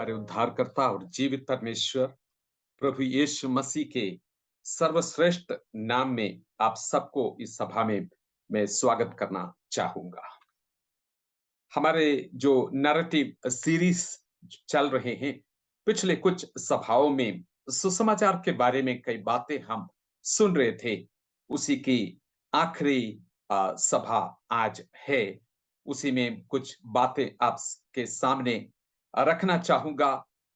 हमारे उद्धारकर्ता और जीवित परमेश्वर प्रभु यीशु मसीह के सर्वश्रेष्ठ नाम में आप सबको इस सभा में मैं स्वागत करना चाहूंगा। हमारे जो नैरेटिव सीरीज चल रहे हैं, पिछले कुछ सभाओं में सुसमाचार के बारे में कई बातें हम सुन रहे थे। उसी की आखिरी सभा आज है। उसी में कुछ बातें आपके सामने रखना चाहूंगा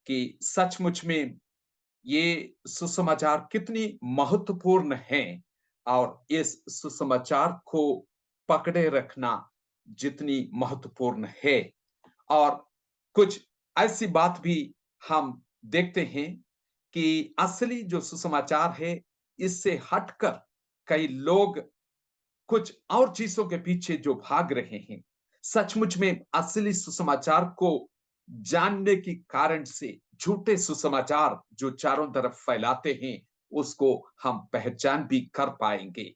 कि सचमुच में ये सुसमाचार कितनी महत्वपूर्ण है और इस सुसमाचार को पकड़े रखना जितनी महत्वपूर्ण है। और कुछ ऐसी बात भी हम देखते हैं कि असली जो सुसमाचार है, इससे हटकर कई लोग कुछ और चीजों के पीछे जो भाग रहे हैं। सचमुच में असली सुसमाचार को जानने के कारण से झूठे सुसमाचार जो चारों तरफ फैलाते हैं, उसको हम पहचान भी कर पाएंगे।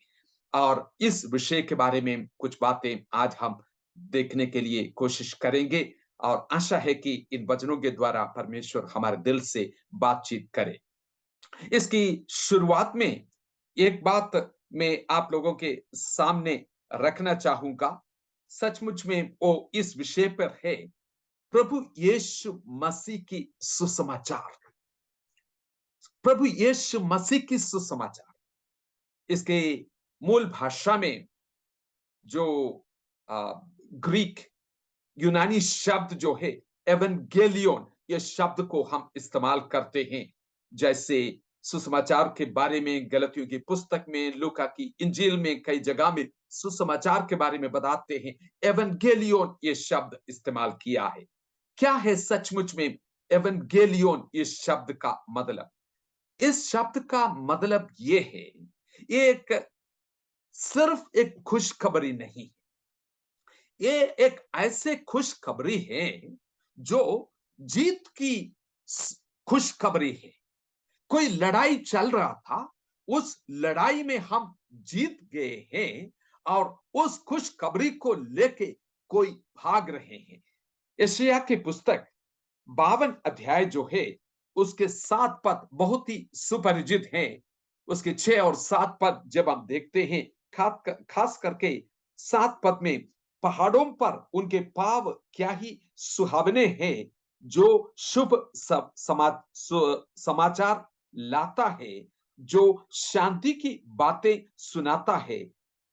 और इस विषय के बारे में कुछ बातें आज हम देखने के लिए कोशिश करेंगे और आशा है कि इन वचनों के द्वारा परमेश्वर हमारे दिल से बातचीत करे। इसकी शुरुआत में एक बात मैं आप लोगों के सामने रखना चाहूंगा। सचमुच में वो इस विषय पर है, प्रभु यीशु मसीह की सुसमाचार। प्रभु यीशु मसीह की सुसमाचार, इसके मूल भाषा में जो ग्रीक यूनानी शब्द जो है एवेंगेलियन, ये शब्द को हम इस्तेमाल करते हैं। जैसे सुसमाचार के बारे में गलतियों की पुस्तक में, लूका की इंजील में कई जगह में सुसमाचार के बारे में बताते हैं, एवेंगेलियन ये शब्द इस्तेमाल किया है। क्या है सचमुच में एवेंगेलियन इस शब्द का मतलब? इस शब्द का मतलब ये है, एक सिर्फ एक खुशखबरी नहीं, ये एक ऐसे खुशखबरी है जो जीत की खुशखबरी है। कोई लड़ाई चल रहा था, उस लड़ाई में हम जीत गए हैं और उस खुशखबरी को लेके कोई भाग रहे हैं। यशायाह की पुस्तक 52 अध्याय जो है, उसके 7 पद बहुत ही सुपरिचित हैं। उसके 6 और 7 पद जब हम देखते हैं, खास करके 7 पद में, पहाड़ों पर उनके पाव क्या ही सुहावने हैं, जो शुभ समाचार लाता है, जो शांति की बातें सुनाता है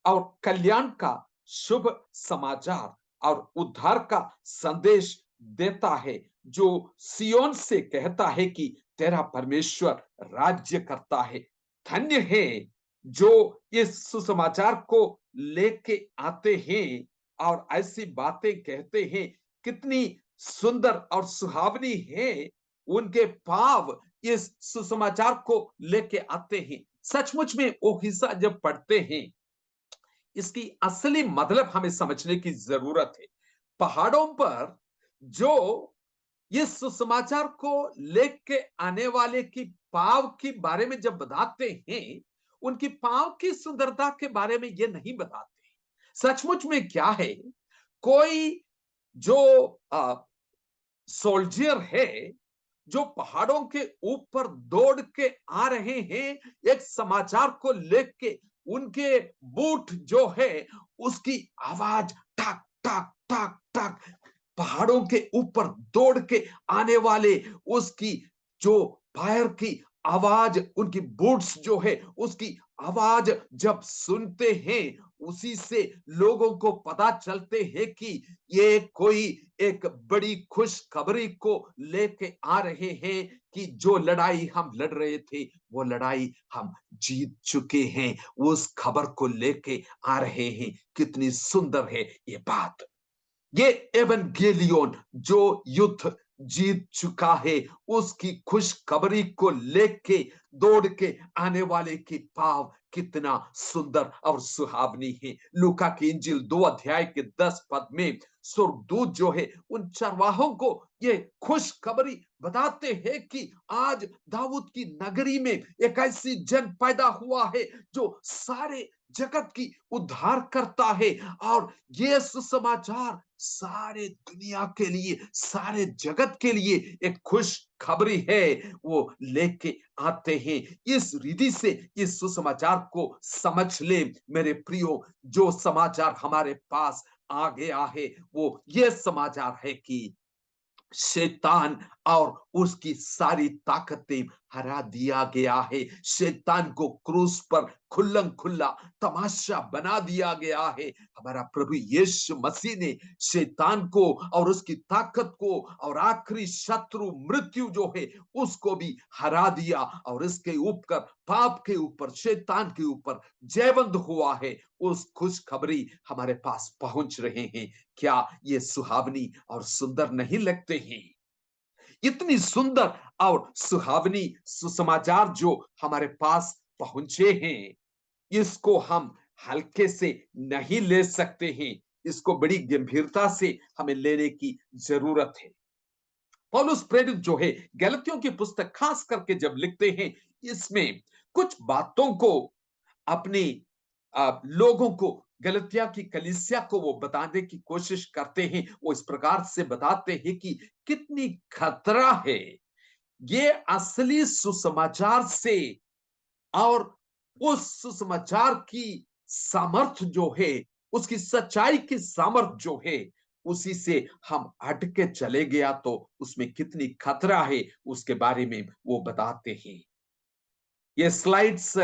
और कल्याण का शुभ समाचार और उद्धार का संदेश देता है, जो सियोन से कहता है कि तेरा परमेश्वर राज्य करता है। धन्य है जो इस सुसमाचार को लेके आते हैं और ऐसी बातें कहते हैं। कितनी सुंदर और सुहावनी है उनके पाव इस सुसमाचार को लेके आते हैं। सचमुच में वो हिस्सा जब पढ़ते हैं, इसकी असली मतलब हमें समझने की जरूरत है। पहाड़ों पर जो ये सुसमाचार को लेके आने वाले की पाव के बारे में जब बताते हैं, उनकी पाव की सुंदरता के बारे में ये नहीं बताते। सचमुच में क्या है, कोई जो सोल्जियर है, जो पहाड़ों के ऊपर दौड़ के आ रहे हैं एक समाचार को लेके, उनके बूट जो है उसकी आवाज टक टक टक टक, पहाड़ों के ऊपर दौड़ के आने वाले उसकी जो फायर की आवाज, उनकी बूट्स जो है उसकी आवाज जब सुनते हैं, उसी से लोगों को पता चलते हैं कि ये कोई एक बड़ी खुशखबरी को लेके आ रहे हैं कि जो लड़ाई हम लड़ रहे थे, वो लड़ाई हम जीत चुके हैं। उस खबर को लेके आ रहे हैं। कितनी सुंदर है ये बात। ये एवेंगेलियन जो युद्ध जीत चुका है, उसकी खुशखबरी को लेके दौड़ के आने वाले की पाव कितना सुंदर और सुहावनी है। लूका की इंजील 2 अध्याय के 10 पद में स्वर्गदूत जो है उन चरवाहों को ये खुशखबरी बताते हैं कि आज दाऊद की नगरी में एक ऐसी जन पैदा हुआ है जो सारे जगत की उद्धार करता है। और ये सुसमाचार सारे दुनिया के लिए, सारे जगत के लिए एक खुश खबरी है, वो लेके आते हैं। इस रीति से इस सुसमाचार को समझ ले मेरे प्रियो। जो समाचार हमारे पास आ गया है वो ये समाचार है कि शैतान और उसकी सारी ताकतें हरा दिया गया है। शैतान को क्रूस पर खुल्लम खुल्ला तमाशा बना दिया गया है। हमारा प्रभु यीशु मसीह ने शैतान को और उसकी ताकत को और आखिरी शत्रु मृत्यु जो है उसको भी हरा दिया, और इसके ऊपर पाप के ऊपर शैतान के ऊपर जयवंत हुआ है। उस खुशखबरी हमारे पास पहुंच रहे हैं। क्या ये सुहावनी और सुंदर नहीं लगते हैं? इतनी सुंदर और सुहावनी सुसमाचार जो हमारे पास पहुंचे हैं, इसको हम हल्के से नहीं ले सकते हैं। इसको बड़ी गंभीरता से हमें लेने की जरूरत है। पौलुस प्रेरित जो है गलतियों की पुस्तक खास करके जब लिखते हैं, इसमें कुछ बातों को अपनी लोगों को, गलतिया की कलीसिया को वो बताने की कोशिश करते हैं। वो इस प्रकार से बताते हैं कि कितनी खतरा है ये असली सुसमाचार से, और उस सुसमाचार की सामर्थ जो है, उसकी सच्चाई की सामर्थ जो है, उसी से हम हट के चले गया तो उसमें कितनी खतरा है उसके बारे में वो बताते हैं। ये स्लाइड्स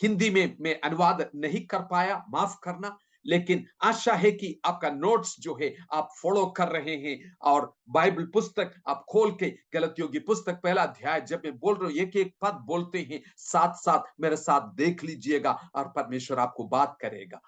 हिंदी में मैं अनुवाद नहीं कर पाया, माफ करना। लेकिन आशा है कि आपका नोट्स जो है आप फॉलो कर रहे हैं, और बाइबल पुस्तक आप खोल के गलतियों की पुस्तक पहला अध्याय, जब मैं बोल रहा हूं एक एक पद बोलते हैं, साथ साथ मेरे साथ देख लीजिएगा और परमेश्वर आपको बात करेगा।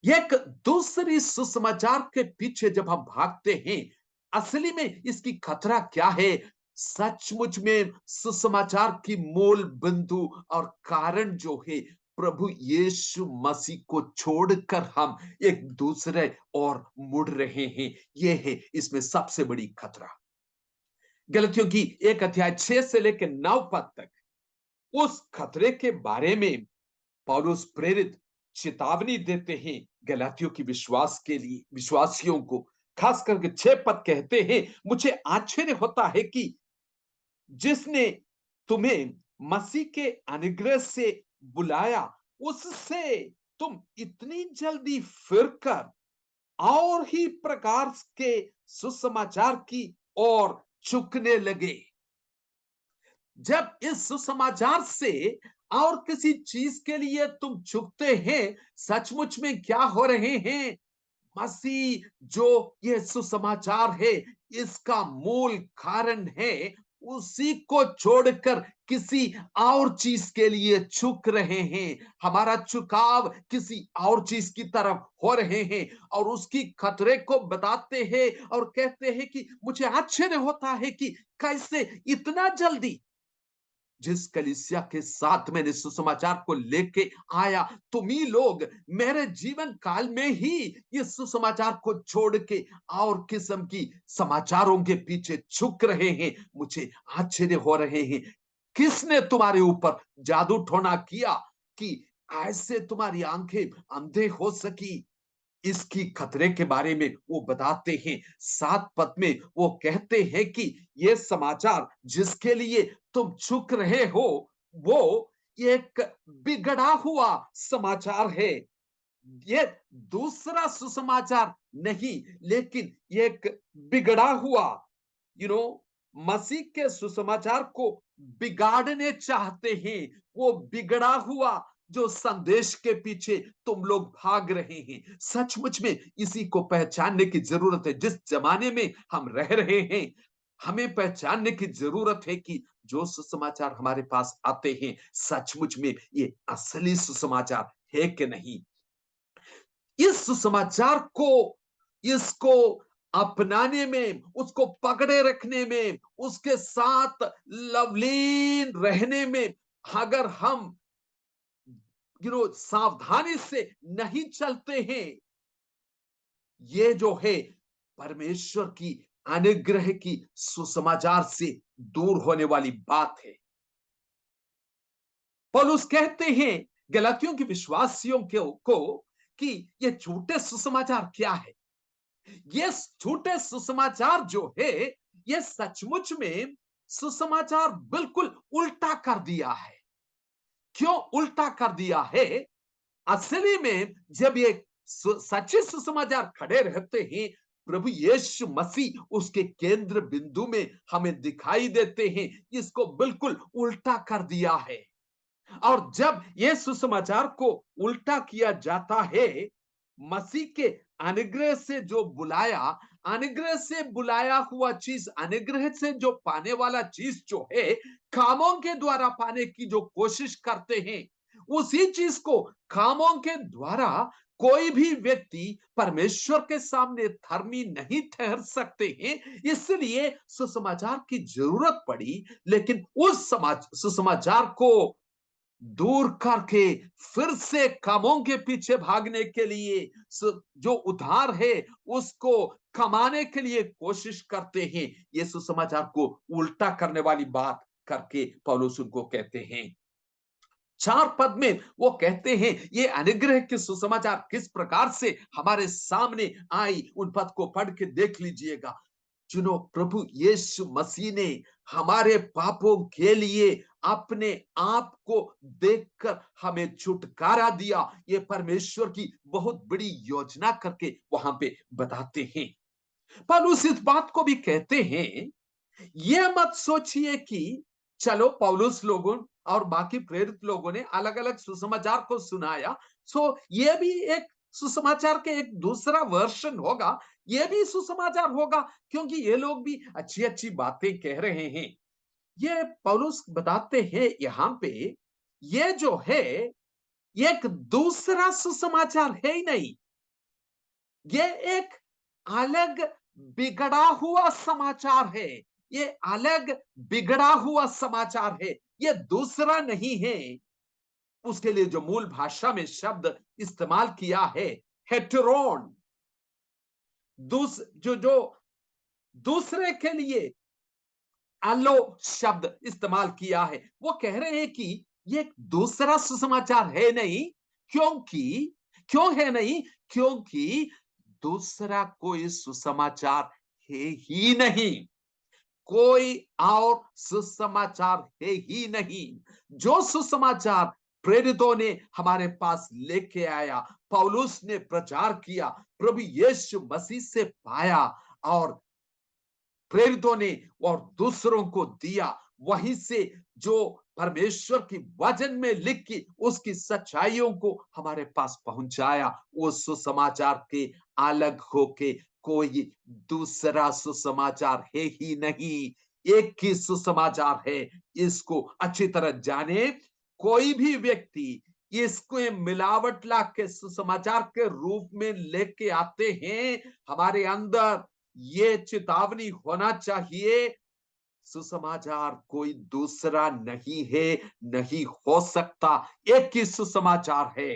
एक दूसरी सुसमाचार के पीछे जब हम भागते हैं, असली में इसकी खतरा क्या है? सचमुच में सुसमाचार की मूल बिंदु और कारण जो है, प्रभु यीशु मसीह को छोड़कर हम एक दूसरे और मुड़ रहे हैं। यह है इसमें सबसे बड़ी खतरा। गलतियों की एक अध्याय 6 से लेकर 9 पद तक उस खतरे के बारे में पौलुस प्रेरित चेतावनी देते हैं गलातियों की विश्वास के लिए, विश्वासियों को। खास करके 6 पद कहते हैं, मुझे आश्चर्य होता है कि जिसने तुम्हें मसीह के अनुग्रह से बुलाया, उससे तुम इतनी जल्दी फिरकर और ही प्रकार के सुसमाचार की ओर झुकने लगे। जब इस सुसमाचार से और किसी चीज के लिए तुम झुकते हैं, सचमुच में क्या हो रहे हैं? मसीह जो ये सुसमाचार है, इसका मूल कारण है, उसी को छोड़कर किसी और चीज के लिए झुक रहे हैं। हमारा झुकाव किसी और चीज की तरफ हो रहे हैं, और उसकी खतरे को बताते हैं और कहते हैं कि मुझे आश्चर्य होता है कि कैसे इतना जल्दी। जिस कलीसिया के साथ मैंने सुसमाचार को लेके आया, तुम ही लोग मेरे जीवन काल में ही इस सुसमाचार को छोड़ के और किस्म की समाचारों के पीछे झुक रहे हैं। मुझे आश्चर्य हो रहे हैं, किसने तुम्हारे ऊपर जादू टोना किया कि ऐसे तुम्हारी आंखें अंधे हो सकी? इसकी खतरे के बारे में वो बताते हैं। 7 पद में वो कहते हैं कि ये समाचार जिसके लिए तुम झुक रहे हो, वो एक बिगड़ा हुआ समाचार है। ये दूसरा सुसमाचार नहीं, लेकिन एक बिगड़ा हुआ, यू नो मसीह के सुसमाचार को बिगाड़ने चाहते हैं। वो बिगड़ा हुआ जो संदेश के पीछे तुम लोग भाग रहे हैं, सचमुच में इसी को पहचानने की जरूरत है। जिस जमाने में हम रह रहे हैं, हमें पहचानने की जरूरत है कि जो सुसमाचार हमारे पास आते हैं, सचमुच में ये असली सुसमाचार है कि नहीं। इस सुसमाचार को, इसको अपनाने में, उसको पकड़े रखने में, उसके साथ लवलीन रहने में अगर हम सावधानी से नहीं चलते हैं, ये जो है परमेश्वर की अनुग्रह की सुसमाचार से दूर होने वाली बात है। पौलुस कहते हैं गलातियों के विश्वासियों को कि ये झूठे सुसमाचार क्या है। ये झूठे सुसमाचार जो है, ये सचमुच में सुसमाचार बिल्कुल उल्टा कर दिया है। क्यों उल्टा कर दिया है? असली में जब ये सच्चे सुसमाचार खड़े रहते हैं, प्रभु यीशु मसीह उसके केंद्र बिंदु में हमें दिखाई देते हैं। इसको बिल्कुल उल्टा कर दिया है। और जब ये सुसमाचार को उल्टा किया जाता है, मसीह के अनुग्रह से जो बुलाया, अनुग्रह से बुलाया हुआ चीज, अनुग्रह से जो पाने वाला चीज जो है, कामों के द्वारा पाने की जो कोशिश करते हैं, उसी चीज को कामों के द्वारा कोई भी व्यक्ति परमेश्वर के सामने धर्मी नहीं ठहर सकते हैं। इसलिए सुसमाचार की जरूरत पड़ी, लेकिन उस सुसमाचार को दूर करके फिर से कामों के पीछे भागने के लिए, जो उधार है उसको कमाने के लिए कोशिश करते हैं। ये सुसमाचार को उल्टा करने वाली बात करके पौलुस उनको कहते हैं। 4 पद में वो कहते हैं ये अनुग्रह के सुसमाचार किस प्रकार से हमारे सामने आई। उन पद को पढ़ के देख लीजिएगा। चुनो, प्रभु यीशु मसीह ने हमारे पापों के लिए अपने आप को देखकर हमें छुटकारा दिया। ये परमेश्वर की बहुत बड़ी योजना करके वहां पे बताते हैं। पौलुस इस बात को भी कहते हैं, ये मत सोचिए कि चलो पौलुस लोगों और बाकी प्रेरित लोगों ने अलग अलग सुसमाचार को सुनाया, सो ये भी एक सुसमाचार के एक दूसरा वर्षन होगा, ये भी सुसमाचार होगा, क्योंकि ये लोग भी अच्छी अच्छी बातें कह रहे हैं। ये पौलुस बताते हैं यहां पे, ये जो है एक दूसरा सुसमाचार है ही नहीं, ये एक अलग बिगड़ा हुआ समाचार है। ये अलग बिगड़ा हुआ समाचार है, ये दूसरा नहीं है। उसके लिए जो मूल भाषा में शब्द इस्तेमाल किया है, हेटेरोन, जो जो दूसरे के लिए अलो शब्द इस्तेमाल किया है। वो कह रहे हैं कि ये दूसरा सुसमाचार है नहीं, क्योंकि क्यों है नहीं? क्योंकि दूसरा कोई सुसमाचार है ही नहीं। कोई और सुसमाचार है ही नहीं। जो सुसमाचार प्रेरितों ने हमारे पास लेके आया, पौलुस ने प्रचार किया, प्रभु यीशु मसीह से पाया और प्रेरितों ने और दूसरों को दिया, वहीं से जो परमेश्वर की वचन में लिखी उसकी सच्चाइयों को हमारे पास पहुंचाया, वो सुसमाचार के अलग होके कोई दूसरा सुसमाचार है ही नहीं। एक ही सुसमाचार है। इसको अच्छी तरह जाने। कोई भी व्यक्ति इसको मिलावट ला के सुसमाचार के रूप में लेके आते हैं, हमारे अंदर ये चेतावनी होना चाहिए, सुसमाचार कोई दूसरा नहीं है, नहीं हो सकता, एक ही सुसमाचार है।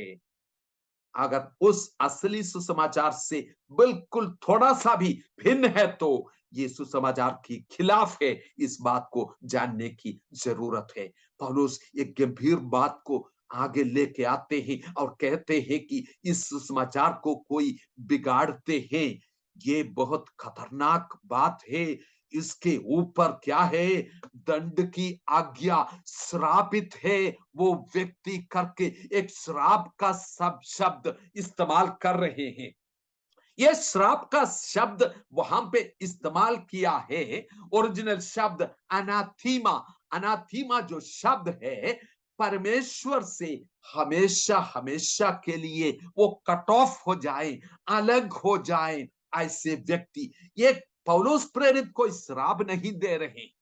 अगर उस असली सुसमाचार से बिल्कुल थोड़ा सा भी भिन्न है तो ये सुसमाचार के खिलाफ है। इस बात को जानने की जरूरत है। पौलुस एक गंभीर बात को आगे लेके आते हैं और कहते हैं कि इस सुसमाचार को कोई बिगाड़ते हैं, ये बहुत खतरनाक बात है। इसके ऊपर क्या है? दंड की आज्ञा, श्रापित है वो व्यक्ति करके एक श्राप का सब शब्द इस्तेमाल कर रहे हैं। ये श्राप का शब्द वहां पे इस्तेमाल किया है, ओरिजिनल शब्द अनाथीमा। अनाथीमा जो शब्द है, परमेश्वर से हमेशा हमेशा के लिए वो कट ऑफ हो जाए, अलग हो जाए, ऐसे व्यक्ति। ये पौलुस प्रेरित कोई श्राप नहीं दे रहे।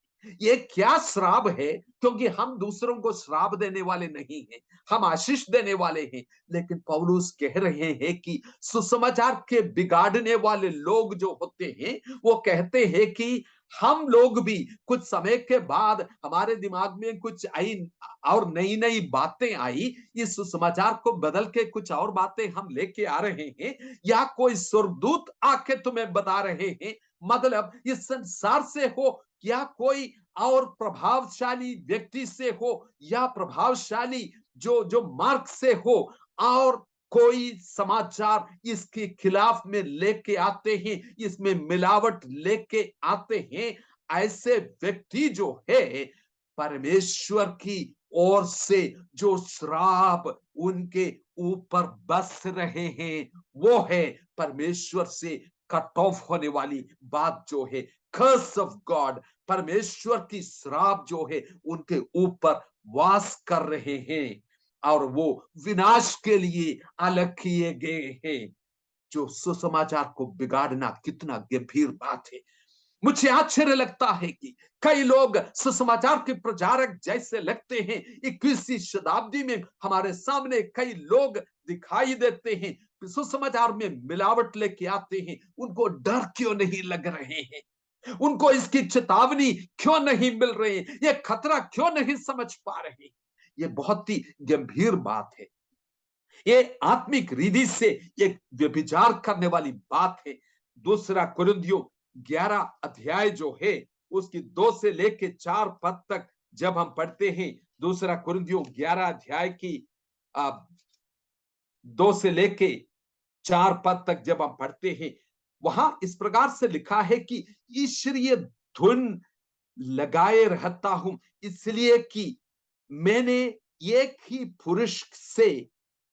ये क्या श्राप है? क्योंकि हम दूसरों को श्राप देने वाले नहीं हैं, हम आशीष देने वाले हैं। लेकिन पौलुस कह रहे हैं कि सुसमाचार के बिगाड़ने वाले लोग जो होते हैं, वो कहते हैं कि हम लोग भी कुछ समय के बाद हमारे दिमाग में कुछ आई और नई नई बातें आई, इस सुसमाचार को बदल के कुछ और बातें हम लेके आ रहे हैं, या कोई स्वर्गदूत आके तुम्हें बता रहे हैं, मतलब इस संसार से हो या कोई और प्रभावशाली व्यक्ति से हो या प्रभावशाली जो जो मार्ग से हो, और कोई समाचार इसके खिलाफ में लेके आते हैं, इसमें मिलावट लेके आते हैं, ऐसे व्यक्ति जो है परमेश्वर की ओर से जो श्राप उनके ऊपर बस रहे हैं, वो है परमेश्वर से कट ऑफ होने वाली बात, जो है कर्स ऑफ गॉड। परमेश्वर की श्राप जो है उनके ऊपर वास कर रहे हैं, और वो विनाश के लिए अलग किए गए हैं। जो सुसमाचार को बिगाड़ना कितना गंभीर बात है। मुझे आश्चर्य लगता है कि कई लोग सुसमाचार के प्रचारक जैसे लगते हैं। 21वीं शताब्दी में हमारे सामने कई लोग दिखाई देते हैं, सुसमाचार में मिलावट लेके आते हैं। उनको डर क्यों नहीं लग रहे हैं? उनको इसकी चेतावनी क्यों नहीं मिल रही? ये खतरा क्यों नहीं समझ पा रहे? ये बहुत ही गंभीर बात है। ये आत्मिक रीति से एक व्यभिचार करने वाली बात है। दूसरा कुरिन्थियों 11 अध्याय जो है उसकी 2 से लेके 4 पद तक जब हम पढ़ते हैं, दूसरा कुरिन्थियों 11 अध्याय की 2 से लेके 4 पद तक जब हम पढ़ते हैं, वहां इस प्रकार से लिखा है कि ईश्वरीय धुन लगाए रहता हूं, इसलिए कि मैंने एक ही पुरुष से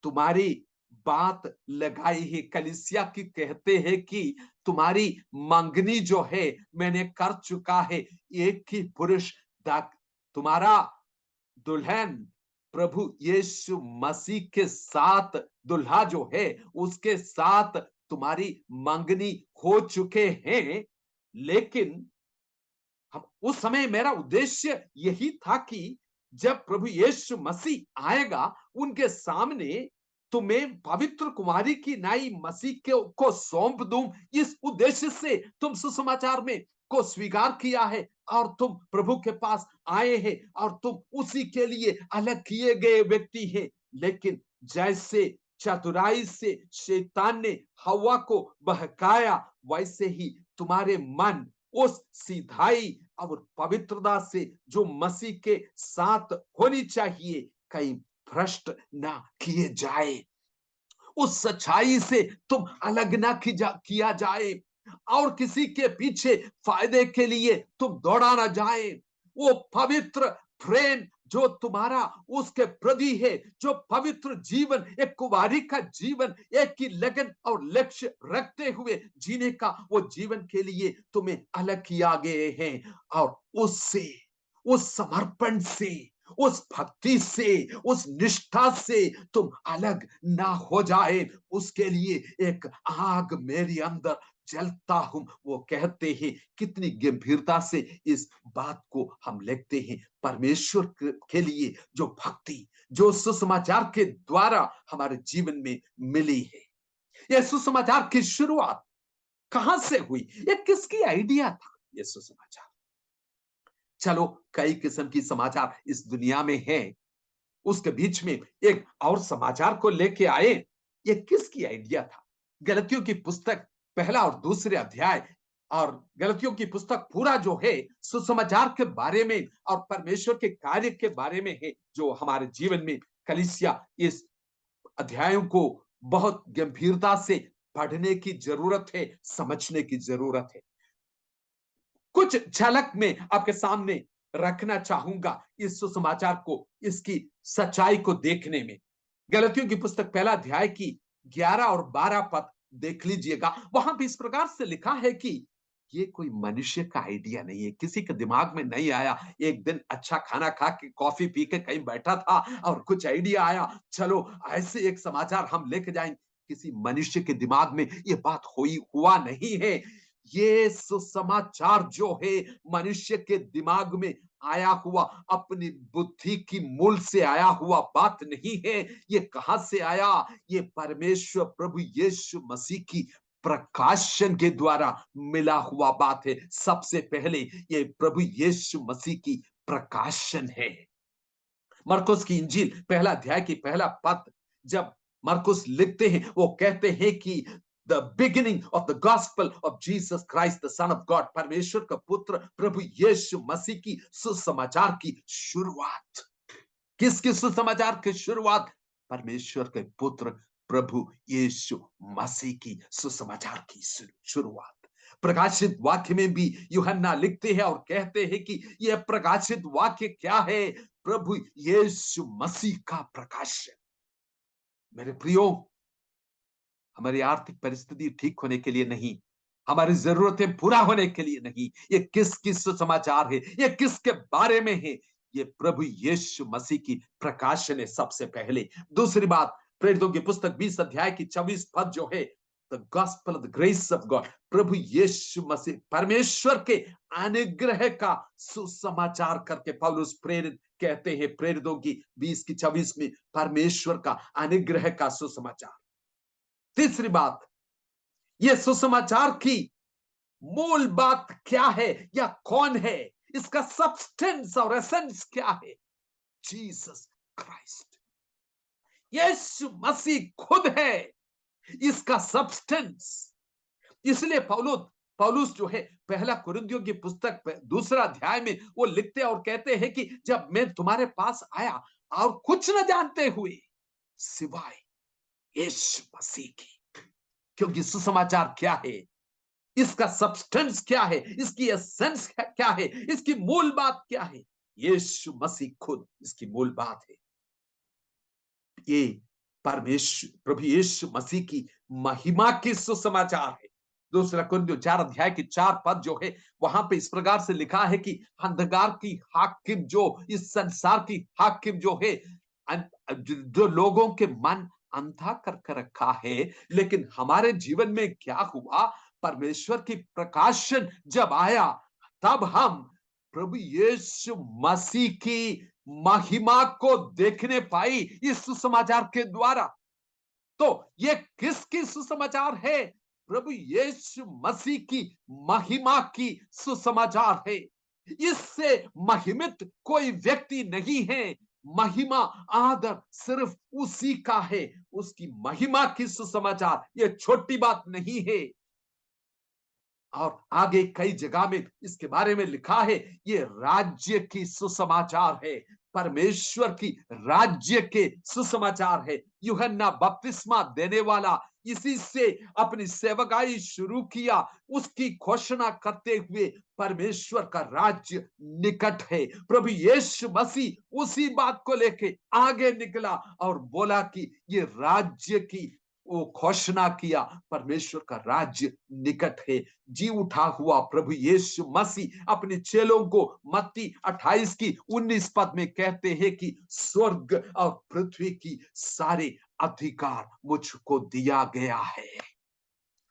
तुम्हारी बात लगाई है। कलीसिया की कहते हैं कि तुम्हारी मंगनी जो है मैंने कर चुका है। एक ही पुरुष तुम्हारा दुल्हन प्रभु यीशु मसीह के साथ, दुल्हा जो है उसके साथ तुम्हारी मंगनी हो चुके हैं। लेकिन हम उस समय मेरा उद्देश्य यही था कि जब प्रभु यीशु मसीह आएगा उनके सामने तुम्हें पवित्र कुमारी की नाई मसीह को सौंप दूं। इस उद्देश्य से तुम सुसमाचार में को स्वीकार किया है और तुम प्रभु के पास आए हैं, और तुम उसी के लिए अलग किए गए व्यक्ति हैं। लेकिन जैसे चतुराई से शैतान ने हवा को बहकाया, वैसे ही तुम्हारे मन उस सिधाई और पवित्रता से जो मसीह के साथ होनी चाहिए कहीं भ्रष्ट ना किए जाए। उस सच्चाई से तुम अलग ना किया जाए, और किसी के पीछे फायदे के लिए तुम दौड़ा ना जाए। वो पवित्र प्रेम जो तुम्हारा उसके प्रति है, जो पवित्र जीवन, एक कुंवारी का जीवन, एक ही लगन और लक्ष्य रखते हुए जीने का, वो जीवन के लिए तुम्हें अलग किया गए हैं। और उससे, उस समर्पण से, उस भक्ति से, उस निष्ठा से तुम अलग ना हो जाए, उसके लिए एक आग मेरे अंदर जलता हूं। वो कहते हैं, कितनी गंभीरता से इस बात को हम लिखते हैं। परमेश्वर के लिए जो भक्ति, जो सुसमाचार के द्वारा हमारे जीवन में मिली है, यह सुसमाचार की शुरुआत कहां से हुई? ये किसकी आइडिया था ये सुसमाचार? चलो, कई किस्म की समाचार इस दुनिया में है, उसके बीच में एक और समाचार को लेके आए। ये किसकी आइडिया था? गलतियों की पुस्तक पहला और दूसरे अध्याय, और गलतियों की पुस्तक पूरा जो है सुसमाचार के बारे में और परमेश्वर के कार्य के बारे में है, जो हमारे जीवन में कलीसिया इस अध्यायों को बहुत गंभीरता से पढ़ने की जरूरत है, समझने की जरूरत है। कुछ झलक में आपके सामने रखना चाहूंगा इस सुसमाचार को, इसकी सच्चाई को देखने में। गलतियों की पुस्तक पहला अध्याय की 11 और 12 पद देख लीजिएगा। वहां भी इस प्रकार से लिखा है कि ये कोई मनुष्य का आइडिया नहीं है, किसी के दिमाग में नहीं आया। एक दिन अच्छा खाना खा के, कॉफी पी के कहीं बैठा था और कुछ आइडिया आया, चलो ऐसे एक समाचार हम लेके जाएंगे। किसी मनुष्य के दिमाग में ये बात हुआ नहीं है। ये सुसमाचार जो है मनुष्य के दिमाग में आया हुआ, अपनी बुद्धि की मूल से आया हुआ बात नहीं है। ये कहां से आया? ये परमेश्वर प्रभु यीशु मसीह की प्रकाशन के द्वारा मिला हुआ बात है। सबसे पहले ये प्रभु यीशु मसीह की प्रकाशन है। मरकुस की इंजील पहला अध्याय की पहला पद जब मरकुस लिखते हैं, वो कहते हैं कि the beginning of the gospel of Jesus Christ, the Son of God, परमेश्वर का पुत्र प्रभु यीशु मसीह की सुसमाचार की शुरुआत। किसके सुसमाचार की शुरुआत? परमेश्वर के पुत्र प्रभु यीशु मसीह की सुसमाचार की शुरुआत। प्रकाशित वाक्य में भी यूहन्ना लिखते हैं और कहते हैं कि यह प्रकाशित वाक्य क्या है? प्रभु यीशु मसीह का प्रकाशन। मेरे प्रियो, हमारी आर्थिक परिस्थिति ठीक होने के लिए नहीं, हमारी जरूरतें पूरा होने के लिए नहीं, ये किसकी सुसमाचार है? ये किसके बारे में है? ये प्रभु यीशु मसीह की प्रकाशन है सबसे पहले। दूसरी बात, प्रेरितों की पुस्तक 20 अध्याय की 24 पद जो है, the gospel of the grace of God, प्रभु यीशु मसीह परमेश्वर के अनुग्रह का सुसमाचार करके पौलुस प्रेरित कहते हैं, प्रेरितों की 20 की 24 में, परमेश्वर का अनुग्रह का सुसमाचार। तीसरी बात, यह सुसमाचार की मूल बात क्या है या कौन है? इसका सब्सटेंस और एसेंस क्या है? जीसस क्राइस्ट, यीशु मसीह खुद है इसका सब्सटेंस। इसलिए पौलुस जो है पहला कुरिन्थियों की पुस्तक 2 अध्याय में वो लिखते और कहते हैं कि जब मैं तुम्हारे पास आया और कुछ न जानते हुए सिवाय यीशु मसीह की। क्योंकि सुसमाचार क्या है, इसका सब्सटेंस क्या है, इसकी एसेंस क्या है, इसकी मूल बात क्या है? यीशु मसीह खुद इसकी मूल बात है। ये परमेश्वर प्रभु यीशु मसीह की महिमा की सुसमाचार है। 2 कुरिन्थियों 4 अध्याय की 4 पद जो है, वहां पे इस प्रकार से लिखा है कि अंधकार की हाकिम, जो इस संसार की हाकिम जो है, जो लोगों के मन अंधा कर रखा है, लेकिन हमारे जीवन में क्या हुआ? परमेश्वर की प्रकाशन जब आया, तब हम प्रभु यीशु मसीह की महिमा को देखने पाई इस सुसमाचार के द्वारा। तो ये किसकी सुसमाचार है? प्रभु यीशु मसीह की महिमा की सुसमाचार है। इससे महिमित कोई व्यक्ति नहीं है। महिमा आदर सिर्फ उसी का है। उसकी महिमा की सुसमाचार, ये छोटी बात नहीं है। और आगे कई जगह में इसके बारे में लिखा है, ये राज्य की सुसमाचार है, परमेश्वर की राज्य के सुसमाचार है। यूहन्ना बपतिस्मा देने वाला इसी से अपनी सेवकाई शुरू किया, उसकी घोषणा करते हुए परमेश्वर का राज्य निकट है। प्रभु यीशु मसीह उसी बात को लेके आगे निकला और बोला कि ये राज्य की वो घोषणा किया, परमेश्वर का राज्य निकट है। जी उठा हुआ प्रभु यीशु मसीह अपने चेलों को मत्ती 28 की 19 पद में कहते हैं कि स्वर्ग और पृथ्वी की सारे अधिकार मुझको दिया गया है।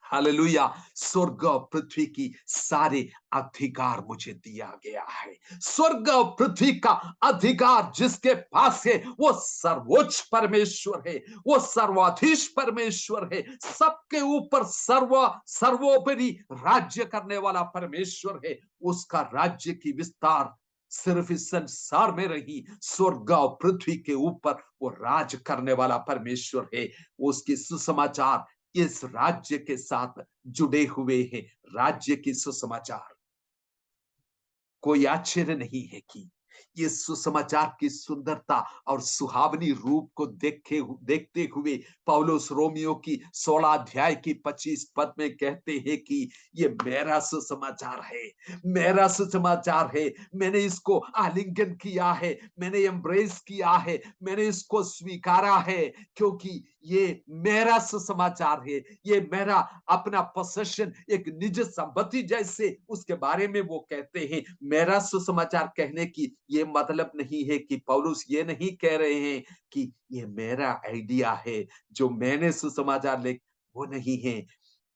हालेलुया। स्वर्ग और पृथ्वी की सारे अधिकार मुझे दिया गया है। स्वर्ग और पृथ्वी का अधिकार जिसके पास है, वो सर्वोच्च परमेश्वर है, वो सर्वाधीश परमेश्वर है, सबके ऊपर सर्वोपरि राज्य करने वाला परमेश्वर है। उसका राज्य की विस्तार सिर्फ इस संसार में रही, स्वर्ग और पृथ्वी के ऊपर वो राज करने वाला परमेश्वर है। उसकी सुसमाचार इस राज्य के साथ जुड़े हुए हैं। राज्य की सुसमाचार। कोई आश्चर्य नहीं है कि ये सुसमाचार की सुंदरता और सुहावनी रूप को देखते हुए पौलुस रोमियो की 16 अध्याय की 25 पद में कहते हैं कि ये मेरा सुसमाचार है, मेरा सुसमाचार है। मैंने इसको आलिंगन किया है, मैंने एम्ब्रेस किया है, मैंने इसको स्वीकारा है, क्योंकि ये मेरा सुसमाचार है। ये मेरा अपना पोसेशन, एक निज संपत्ति जैसे उसके बारे में वो कहते हैं। मेरा सुसमाचार कहने की ये मतलब नहीं है कि पौलुस ये नहीं कह रहे हैं कि ये मेरा आइडिया है, जो मैंने सुसमाचार ले, वो नहीं है।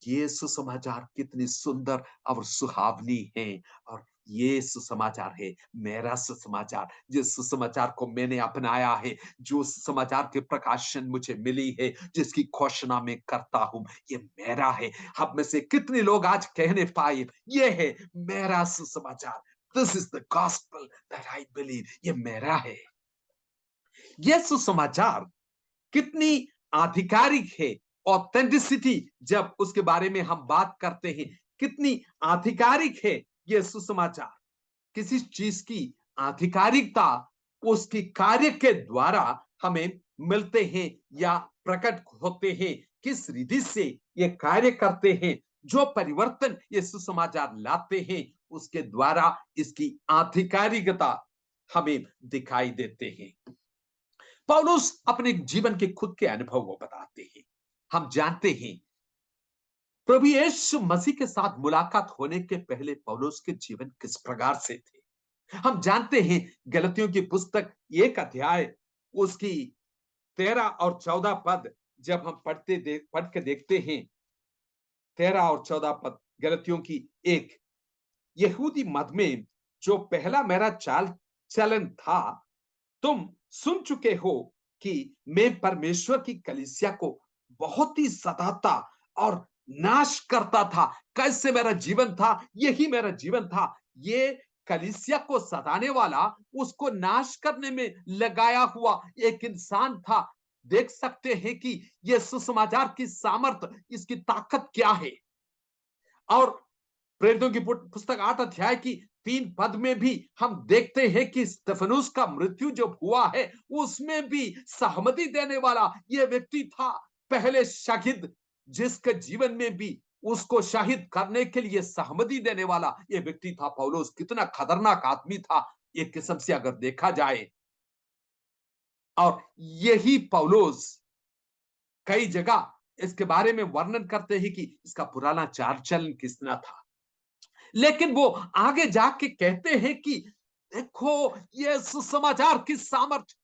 ये सुसमाचार कितनी सुंदर और सुहावनी है, और ये सुसमाचार है मेरा सुसमाचार, जिस सुसमाचार को मैंने अपनाया है, जो समाचार के प्रकाशन मुझे मिली है, जिसकी घोषणा मैं करता हूं, ये मेरा है। हम में से कितने लोग आज कहने पाए, ये है मेरा सुसमाचार, this is the gospel that I believe, ये मेरा है। यह सुसमाचार कितनी आधिकारिक है ऑथेंटिसिटी, जब उसके बारे में हम बात करते हैं, कितनी आधिकारिक है ये सुसमाचार। किसी चीज की आधिकारिकता उसकी कार्य के द्वारा हमें मिलते हैं या प्रकट होते हैं। किस रीति से ये कार्य करते हैं, जो परिवर्तन ये सुसमाचार लाते हैं, उसके द्वारा इसकी आधिकारिकता हमें दिखाई देते हैं। पौलुस अपने जीवन के खुद के अनुभव को बताते हैं। हम जानते हैं प्रभु यीशु मसीह के साथ मुलाकात होने के पहले पौलुस के जीवन किस प्रकार से थे। हम जानते हैं गलतियों की पुस्तक 1 अध्याय उसकी 13 और 14 पद जब हम पढ़ के देखते हैं, 13 और 14 पद गलतियों की 1। यहूदी मत में जो पहला मेरा चाल चलन था, तुम सुन चुके हो कि मैं परमेश्वर की कलीसिया को बहुत ही सताता और नाश करता था। कैसे मेरा जीवन था, यही मेरा जीवन था। ये कलीसिया को सताने वाला, उसको नाश करने में लगाया हुआ एक इंसान था। देख सकते हैं कि यह सुसमाचार की सामर्थ, इसकी ताकत क्या है। और प्रेरितों की पुस्तक 8 अध्याय की 3 पद में भी हम देखते हैं कि स्तेफनुस का मृत्यु जो हुआ है, उसमें भी सहमति देने वाला यह व्यक्ति था। पहले शहीद जिसके जीवन में भी उसको शहीद करने के लिए सहमति देने वाला यह व्यक्ति था पौलुस। कितना खतरनाक आदमी था एक किस्म से अगर देखा जाए। और यही पौलुस कई जगह इसके बारे में वर्णन करते हैं कि इसका पुराना चाल चलन कितना था। लेकिन वो आगे जाके कहते हैं कि देखो ये सुसमाचार की सामर्थ,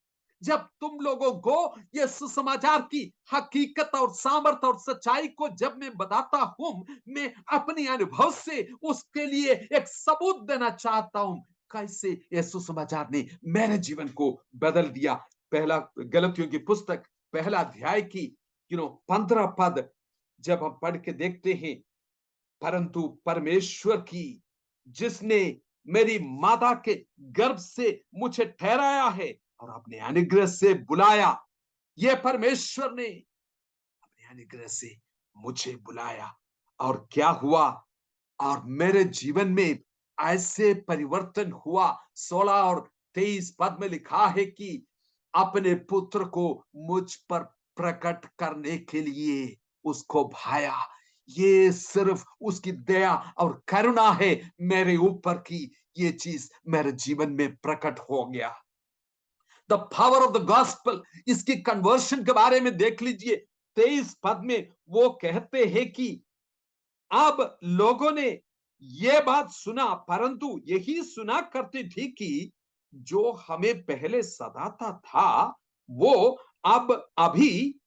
जब तुम लोगों को ये सुसमाचार की हकीकत और सामर्थ और सच्चाई को जब मैं बताता हूं, मैं अपनी अनुभव से उसके लिए एक सबूत देना चाहता हूं। कैसे ये सुसमाचार ने मेरे जीवन को बदल दिया। पहला गलतियों की पुस्तक 1 अध्याय की 15 पद जब हम पढ़ के देखते हैं, परंतु परमेश्वर की, जिसने मेरी माता के गर्भ से मुझे ठहराया है और अपने अनुग्रह से बुलाया। यह परमेश्वर ने अपने अनुग्रह से मुझे बुलाया। और क्या हुआ, और मेरे जीवन में ऐसे परिवर्तन हुआ। 16 और 23 पद में लिखा है कि अपने पुत्र को मुझ पर प्रकट करने के लिए उसको भाया। ये सिर्फ उसकी दया और करुणा है मेरे ऊपर की। ये चीज मेरे जीवन में प्रकट हो गया। The power of the gospel, इसकी कन्वर्शन के बारे में देख लीजिए। 23 पद में वो कहते हैं कि अब लोगों ने ये बात सुना, परंतु यही सुना करती थी कि जो हमें पहले सताता था, वो अब अभी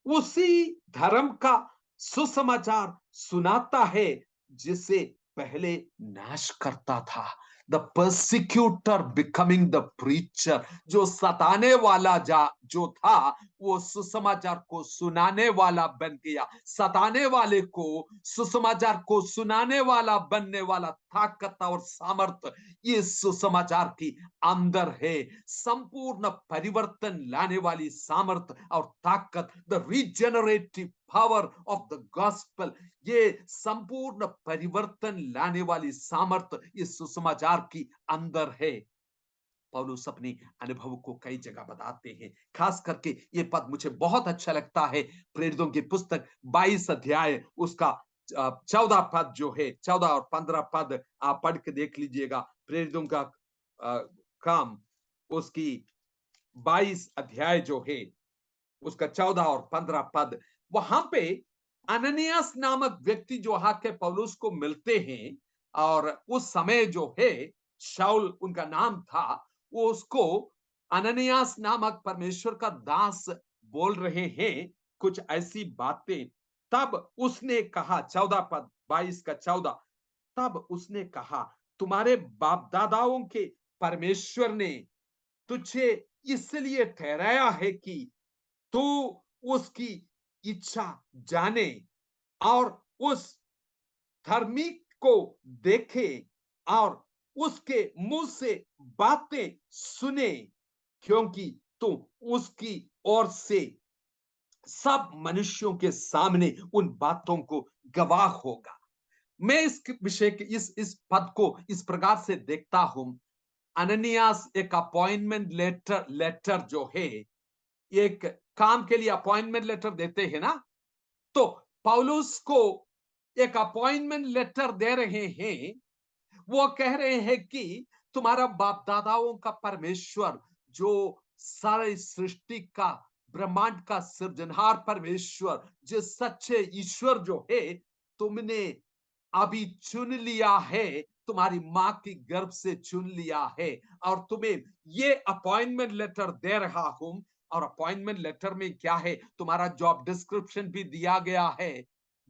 उसी धर्म का सुसमाचार सुनाता है जिसे पहले नाश करता था। द परसिक्यूटर बिकमिंग द प्रीचर, जो सताने वाला जो था, वो सुसमाचार को सुनाने वाला बन गया। सताने वाले को सुसमाचार को सुनाने वाला बनने वाला ताकत और सामर्थ इस सुसमाचार की अंदर है। संपूर्ण परिवर्तन लाने वाली सामर्थ और ताकत, the regenerative power of the gospel, ये संपूर्ण परिवर्तन लाने वाली सामर्थ इस सुसमाचार की अंदर है। पौलुस अपनी अनुभव को कई जगह बताते हैं। खास करके ये पद मुझे बहुत अच्छा लगता है। प्रेरितों की पुस्तक 22 अध्याय उसका 14 पद जो है, 14 और 15 पद आप पढ़ के देख लीजिएगा। प्रेरितों का काम उसकी 22 अध्याय जो है उसका 14 और 15 पद, वहां पे अननियास नामक व्यक्ति जो आके पौलुस को मिलते हैं, और उस समय जो है शाऊल उनका नाम था, वो उसको अननियास नामक परमेश्वर का दास बोल रहे हैं कुछ ऐसी बातें। तब उसने कहा, 14 पद 22 का 14, तब उसने कहा तुम्हारे बाप दादाओं के परमेश्वर ने तुझे इसलिए ठहराया है कि तू उसकी इच्छा जाने और उस धार्मिक को देखे और उसके मुंह से बातें सुने, क्योंकि तू उसकी ओर से सब मनुष्यों के सामने उन बातों को गवाह होगा। मैं इस विषय के इस पद को इस प्रकार से देखता हूं। अननियास एक अपॉइंटमेंट लेटर जो है, एक काम के लिए अपॉइंटमेंट लेटर देते हैं ना, तो पौलुस को एक अपॉइंटमेंट लेटर दे रहे हैं। वो कह रहे हैं कि तुम्हारा बाप दादाओं का परमेश्वर, जो सारे सृष्टि का, ब्रह्मांड का सृजनहार परमेश्वर, जो सच्चे ईश्वर जो है, तुमने अभी चुन लिया है, तुम्हारी मां की गर्भ से चुन लिया है, और तुम्हें ये अपॉइंटमेंट लेटर दे रहा हूं। और अपॉइंटमेंट लेटर में क्या है, तुम्हारा जॉब डिस्क्रिप्शन भी दिया गया है।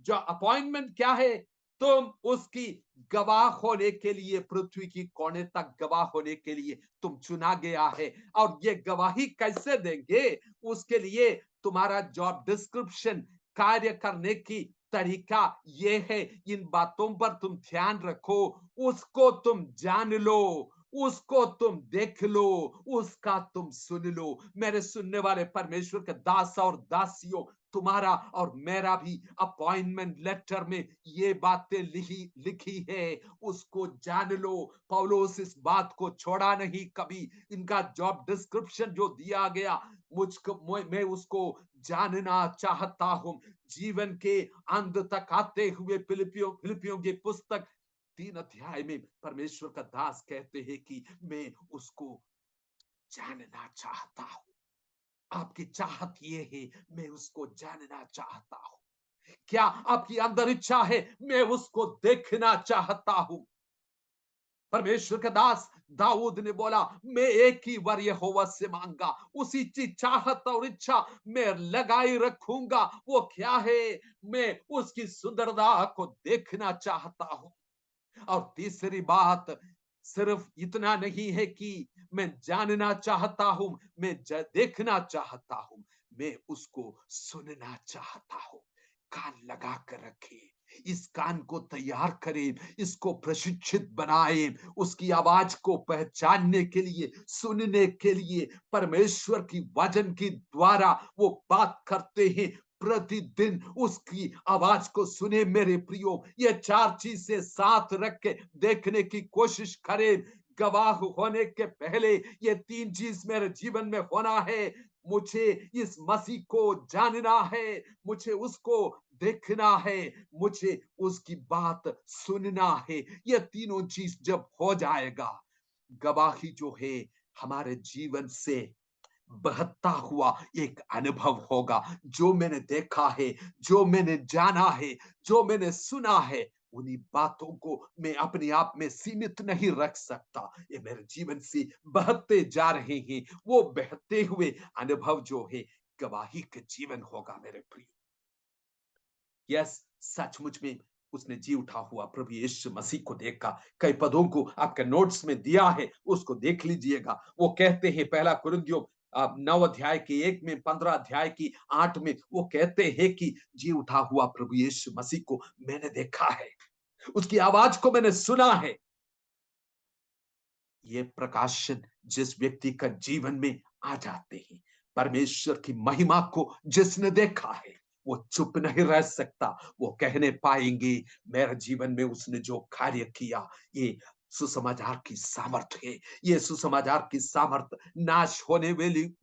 जो अपॉइंटमेंट क्या है, तुम उसकी गवाह होने के लिए, पृथ्वी की कोने तक गवाह होने के लिए तुम चुना गया है। और ये गवाही कैसे देंगे, उसके लिए तुम्हारा जॉब डिस्क्रिप्शन, कार्य करने की तरीका ये है। इन बातों पर तुम ध्यान रखो, उसको तुम जान लो, उसको तुम देख लो, उसका तुम सुन लो। मेरे सुनने वाले परमेश्वर के दास और दासियों, तुम्हारा और मेरा भी अपॉइंटमेंट लेटर में ये बातें लिखी है, उसको जान लो। पौलुस इस बात को छोड़ा नहीं कभी। इनका जॉब डिस्क्रिप्शन जो दिया गया, मैं उसको जानना चाहता हूं। जीवन के अंत तक आते हुए फिलिपियों की पुस्तक 3 अध्याय में परमेश्वर का दास कहते हैं कि मैं उसको जानना चाहता हूं। आपकी चाहत ये है, मैं उसको जानना चाहता हूं। क्या आपकी अंदर इच्छा है, मैं उसको देखना चाहता हूं। परमेश्वर का दास दाऊद ने बोला, मैं एक ही बार यहोवा से मांगा, उसी की चाहत और इच्छा मैं लगाई रखूंगा। वो क्या है, मैं उसकी सुंदरता को देखना चाहता हूं। और तीसरी बात, सिर्फ इतना नहीं है कि मैं जानना चाहता हूं, मैं देखना चाहता हूं, मैं उसको सुनना चाहता हूं। कान लगा कर रखे, इस कान को तैयार करें, इसको प्रशिक्षित बनाए, उसकी आवाज को पहचानने के लिए, सुनने के लिए। परमेश्वर की वचन के द्वारा वो बात करते हैं। प्रतिदिन उसकी आवाज को सुने मेरे प्रियो। ये 4 चीजें साथ रख के देखने की कोशिश करें। गवाह होने के पहले ये 3 चीज मेरे जीवन में होना है। मुझे इस मसीह को जानना है, मुझे उसको देखना है, मुझे उसकी बात सुनना है। ये तीनों चीज जब हो जाएगा, गवाही जो है हमारे जीवन से बहता हुआ एक अनुभव होगा। जो मैंने देखा है, जो मैंने जाना है, जो मैंने सुना है, उन्हीं बातों को मैं अपने आप में सीमित नहीं रख सकता। ये मेरे जीवन से बहते जा रहे हैं। वो बहते हुए अनुभव जो है, गवाही के जीवन होगा मेरे प्रिय। यस, सचमुच में उसने जी उठा हुआ प्रभु यीशु मसीह को देखा। कई पदों को आपके नोट्स में दिया है, उसको देख लीजिएगा। वो कहते हैं, पहला कुरिन्थियों 9 अध्याय की 1 में, 15 अध्याय की 8 में, वो कहते हैं कि जी उठा हुआ प्रभु यीशु मसीह को मैंने देखा है, उसकी आवाज को मैंने सुना है। ये प्रकाशन जिस व्यक्ति का जीवन में आ जाते हैं, परमेश्वर की महिमा को जिसने देखा है, वो चुप नहीं रह सकता। वो कहने पाएंगे, मेरे जीवन में उसने जो कार्य किया, ये सुसमाचार की सामर्थ है। ये सुसमाचार की सामर्थ नाश होने